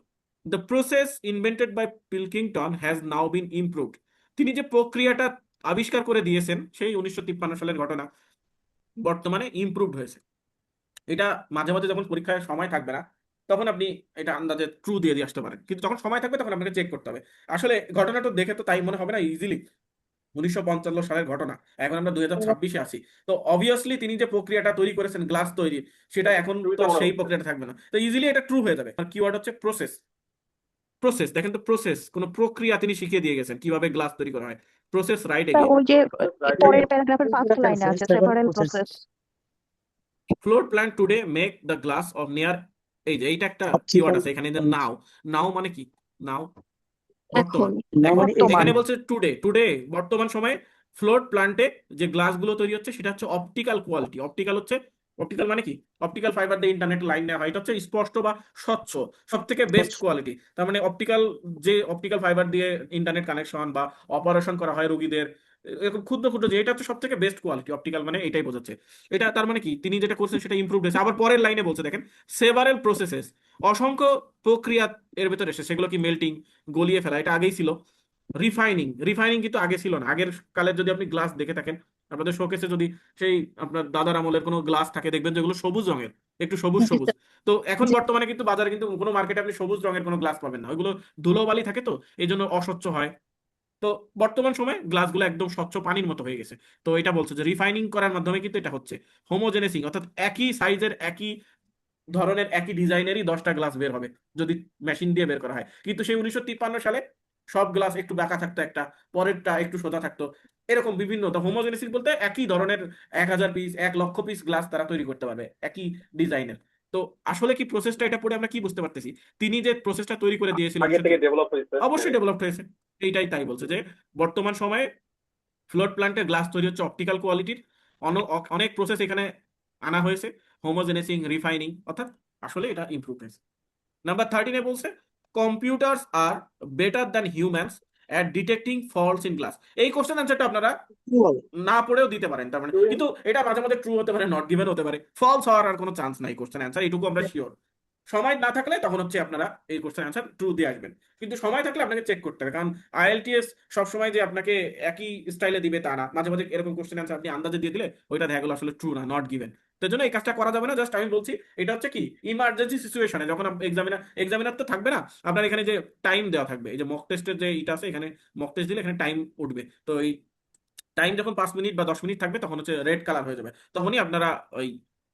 the process invented by Pilkington has now been improved. তিনি যে প্রক্রিয়াটা আবিষ্কার করে দিয়েছেন সেই 1953 সালের ঘটনা, বর্তমানে ইমপ্রুভড হয়েছে। এটা মাঝে মাঝে যখন পরীক্ষায় সময় থাকবে না, তখন আপনি এটা আন্দাজে ট্রু দিয়ে আসতে পারেন, কিন্তু যখন সময় থাকবে তখন আপনাকে চেক করতে হবে। আসলে ঘটনাটা দেখে তো তাই মনে হবে না ইজিলি 1955 সালের ঘটনা, এখন আমরা 2026-এ আছি। তো অবভিয়াসলি তিনি যে প্রক্রিয়াটা তৈরি করেছেন গ্লাস তৈরি, সেটা এখন তো আর সেই প্রক্রিয়াটা থাকবে না, তো ইজিলি এটা ট্রু হয়ে যাবে। আর কিওয়ার্ড হচ্ছে প্রসেস। প্রসেস দেখেন তো, প্রসেস কোন প্রক্রিয়া তিনি শিখিয়ে দিয়ে গেছেন কিভাবে গ্লাস তৈরি করা হয়। Process right sir again. ওই যে পরের প্যারাগ্রাফের ফার্স্ট লাইনে আছে several process. Float plant today make the glass of near, এই যে এইটা একটা কিওয়ার্ড আছে এখানে, নাও। নাও মানে কি? নাও বর্তমান। এখন এখন বর্তমান। এখানে বলছে টুডে, টুডে বর্তমান সময়ে ফ্লোট প্ল্যান্টে যে গ্লাসগুলো তৈরি হচ্ছে সেটা হচ্ছে অপটিক্যাল কোয়ালিটি। অপটিক্যাল হচ্ছে অপটিক্যাল মানে কি? অপটিক্যাল ফাইবার দিয়ে ইন্টারনেট লাইন নেওয়া হয়, এটা হচ্ছে স্পষ্ট বা স্বচ্ছ, সব থেকে বেস্ট কোয়ালিটি। তার মানে অপটিক্যাল ফাইবার দিয়ে ইন্টারনেট কানেকশন বা অপারেশন করা হয় রোগীদের, এরকম ক্ষুদ্র ক্ষুদ্র, যে এটা হচ্ছে সব থেকে বেস্ট কোয়ালিটি। অপটিক্যাল মানে এটাই বোঝাচ্ছে। এটা তার মানে কি, তিনি যেটা করছেন সেটা ইমপ্রুভ হয়েছে। আবার পরের লাইনে বলছে দেখেন, সেভারেল প্রসেসেস, অসংখ্য প্রক্রিয়া এর ভেতরে এসে, সেগুলো কি মেল্টিং, গলিয়ে ফেলা, এটা আগেই ছিল। রিফাইনিং কিন্তু আগে ছিল না। আগের কালের যদি আপনি গ্লাস দেখে থাকেন, আপনাদের শোকেসে যদি সেই আপনার দাদার আমলের কোনো গ্লাস থাকে, দেখবেন যেগুলো সবুজ রঙের, একটু সবুজ সবুজ। তো এখন জি বর্তমানে কিন্তু বাজারে কিন্তু কোনো মার্কেটে আপনি সবুজ রঙের কোনো গ্লাস পাবেন না, ওইগুলো ধুলোবালি থাকে, তো এই জন্য অস্বচ্ছ হয়। তো বর্তমান সময়ে গ্লাসগুলো একদম স্বচ্ছ পানির মতো হয়ে গেছে। তো এটা বলছে যে রিফাইনিং করার মাধ্যমে কিন্তু এটা হচ্ছে হোমোজেনেসিং, অর্থাৎ একই সাইজের, একই ধরনের, একই ডিজাইনেরই 10টা গ্লাস বের হবে যদি মেশিন দিয়ে বের করা হয়। কিন্তু সেই 1953 সালে সব গ্লাস একটু বাঁকা থাকতো, একটা পরেরটা একটু সোজা থাকতো, এরকম বিভিন্ন। তো হোমোজেনেসিস বলতে একই ধরনের 1000 পিস, 1,00,000 পিস গ্লাস তারা তৈরি করতে পারবে একই ডিজাইনের। তো আসলে কি প্রসেসটা, এটা পড়ে আমরা কি বুঝতে পারতেছি, তিনি যে প্রসেসটা তৈরি করে দিয়েছিলেন আগে থেকে সেটা ডেভেলপ হয়েছে। অবশ্যই ডেভেলপড হয়েছে। এইটাই তাই বলছে যে বর্তমান সময়ে ফ্লোট প্ল্যান্টের গ্লাস তৈরি হচ্ছে অপটিক্যাল কোয়ালিটির, অনেক প্রসেস এখানে আনা হয়েছে, হোমোজেনেসিং, রিফাইনিং, অর্থাৎ আসলে এটা ইমপ্রুভ হয়েছে। নাম্বার 13 বলছে computers are better than humans at detecting faults in glass. এই কোশ্চেন অ্যান্সারটা আপনারা না পড়েও দিতে পারেন, তার মানে কিন্তু এটা মাঝে মাঝে ট্রু হতে পারে, নট গিভেন হতে পারে, ফলস হওয়ার আর কোনো চান্স নাই কোশ্চেন অ্যান্সার, এইটুকু আমরা শিওর। সময় না থাকলে তখন হচ্ছে আপনারা এই কোশ্চেন অ্যান্সার ট্রু দিয়ে আসবেন, কিন্তু সময় থাকলে আপনাকে চেক করতে হবে, কারণ আইএলটিএস সবসময় যে আপনাকে একই স্টাইলে দিবে তা না, মাঝে মাঝে এরকম কোশ্চেন অ্যান্সার আপনি আন্দাজে দিয়ে দিলে ওইটা দেখা গেলো আসলে ট্রু না, নট গিভেন। তো জন্য এই কাজটা করা যাবে না। জাস্ট আমি বলছি এটা হচ্ছে কি ইমার্জেন্সি সিচুয়েশনে, যখন এক্সামিনার তো থাকবে না, আপনার এখানে যে টাইম দেওয়া থাকবে, এই যে মক টেস্টের যে ইটা আছে, এখানে মক টেস্ট দিলে এখানে টাইম উঠবে, তো এই টাইম যখন 5 মিনিট বা 10 মিনিট থাকবে তখন হচ্ছে রেড কালার হয়ে যাবে, তখনই আপনারা ওই,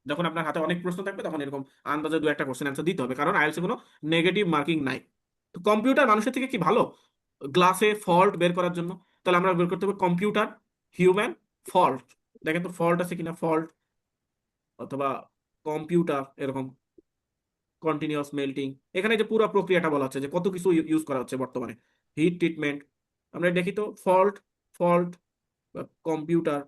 যখন আপনার হাতে অনেক প্রশ্ন থাকবে তখন এরকম আন্দাজে 2-1টা কোশ্চেন অ্যান্সার দিতে হবে, কারণ আইএলটিএস কোনো নেগেটিভ মার্কিং নাই। তো কম্পিউটার মানুষের থেকে কি ভালো গ্লাসে ফল্ট বের করার জন্য? তাহলে আমরা বের করতে হবে কম্পিউটার, হিউম্যান, ফল্ট। দেখেন তো ফল্ট আছে কিনা, ফল্ট অথবা কম্পিউটার, এরকম কন্টিনিউয়াস মেল্টিং, এখানে যে পুরো প্রক্রিয়াটা বলা হচ্ছে যে কত কিছু ইউজ করা হচ্ছে বর্তমানে, হিট ট্রিটমেন্ট। আমরা দেখি তো ফল্ট কম্পিউটার,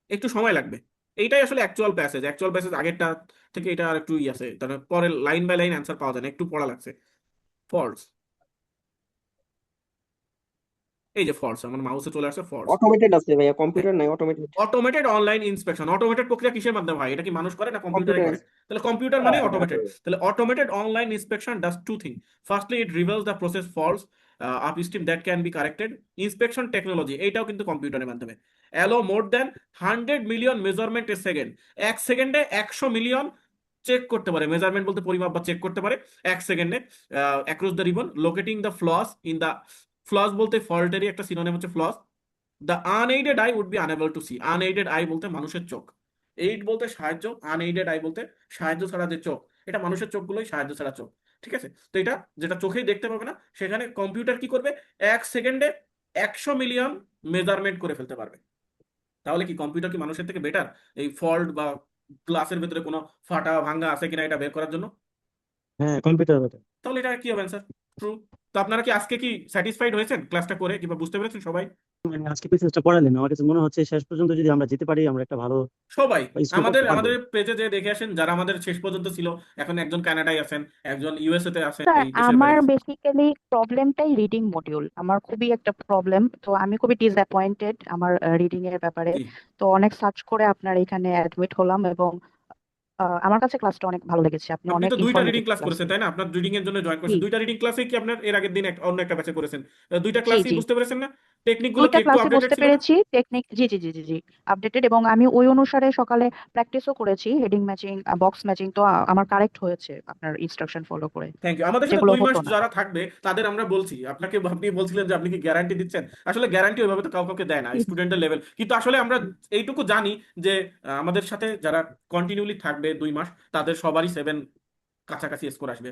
একটু সময় লাগবে। এইটাই আসলে অ্যাকচুয়াল প্যাসেজ আগেরটা থেকে এটা আর একটু আছে, তাহলে পরে লাইন বাই লাইন অ্যান্সার পাওয়া যায় না, একটু পড়া লাগছে। ফলস, এই যে ফলস, আমার মাউসে চলে আসছে ফলস। অটোমেটেড আছে ভাইয়া, কম্পিউটার নাই, automated. Automated online inspection, automated প্রক্রিয়া কিসের মাধ্যমে হয়? এটা কি মানুষ করে না কম্পিউটারে কম্পিউটার। করে? তাহলে কম্পিউটার মানে অটোমেটেড। তাহলে automated online inspection does two thing, firstly it reveals the process faults upstream that can be corrected. Inspection technology, এইটাও কিন্তু কম্পিউটারের মাধ্যমে allow more than 100 million measurement a second, 1 সেকেন্ডে 100 মিলিয়ন চেক করতে পারে, মেজারমেন্ট বলতে পরিমাপ বা চেক করতে পারে 1 সেকেন্ডে, across the ribbon, locating the flaws in the, flaws বলতে ফল্টেরই একটা সিনোনিম হচ্ছে flaws. The unaided eye would be unable to see, unaided eye বলতে মানুষের চোখ, এইড বলতে সাহায্য, আনএইডেড আই বলতে সাহায্য ছাড়া যে চোখ, এটা মানুষের চোখগুলোই সাহায্য ছাড়া চোখ, ঠিক আছে? তো এটা যেটা চোখেই দেখতে পাবে না, সেখানে কম্পিউটার কি করবে, 1 সেকেন্ডে 100 মিলিয়ন মেজারমেন্ট করে ফেলতে পারবে। তাহলে কি কম্পিউটার কি মানুষের থেকে বেটার এই ফল্ট বা গ্লাসের ভেতরে কোনো ফাটা ভাঙা আছে কিনা এটা বের করার জন্য? হ্যাঁ, কম্পিউটার বেটার। তাহলে এটা কি হবে অ্যান্সার? ট্রু। তো আপনারা কি আজকে কি স্যাটিসফাইড হয়েছেন ক্লাসটা করে, কিংবা বুঝতে পেরেছেন সবাই? মানে আজকে পেসেজটা পড়ালেন, আমার কাছে মনে হচ্ছে শেষ পর্যন্ত যদি আমরা যেতে পারি আমরা একটা ভালো সবাই স্কোর আমাদের করতে পারবো। আমাদের পেজে যে দেখে আসেন, যারা আমাদের শেষ পর্যন্ত ছিল, এখন একজন কানাডায় আছেন, একজন ইউএসএ তে আছেন, স্যার এই দেশের আমার বাইরে। বেসিক্যালি প্রবলেমটাই রিডিং মডিউল, আমার খুবই একটা প্রবলেম, তো আমি খুবই ডিসঅ্যাপয়েন্টেড আমার রিডিং এর ব্যাপারে। জি, তো অনেক সার্চ করে আপনার এখানে অ্যাডমিট হলাম, এবং আমার কাছে ক্লাসটা অনেক ভালো লেগেছে, আপনি আপনি অনেক তো 2টা রিডিং ইনফরমেটিভ ক্লাস ক্লাস করেছেন তাই না? আপনার রিডিং এর জন্য জয়েন জি করেছেন, 2টা রিডিং ক্লাসে কি আপনার এর আগের দিন অন্য একটা ব্যাচে করেছেন, 2টা জি ক্লাসই জি বুঝতে পেরেছেন না? টেকনিক গুলো কি দুইটা একটু ক্লাসে আপডেটেড বুঝতে ছিল না? পেরেছি টেকনিক, জি জি জি জি জি আপডেটেড, এবং আমি ওই অনুসারে সকালে প্র্যাকটিসও করেছি, হেডিং ম্যাচিং, বক্স ম্যাচিং, তো আমার কারেক্ট হয়েছে আপনার ইনস্ট্রাকশন ফলো করে, থ্যাংক ইউ। আমাদের সাথে যেগুলো 2 মাস হতো না। যারা থাকবে তাদের আমরা বলছি, আপনি বলছিলেন যে আপনি কি গ্যারান্টি দিচ্ছেন, আসলে গ্যারান্টি ওইভাবে তো কাউকে দেয় না স্টুডেন্টের লেভেল, কিন্তু আসলে আমরা এইটুকু জানি যে আমাদের সাথে যারা কন্টিনিউলি থাকবে 2 মাস তাদের সবারই 7 কাছাকাছি স্কোর আসবে।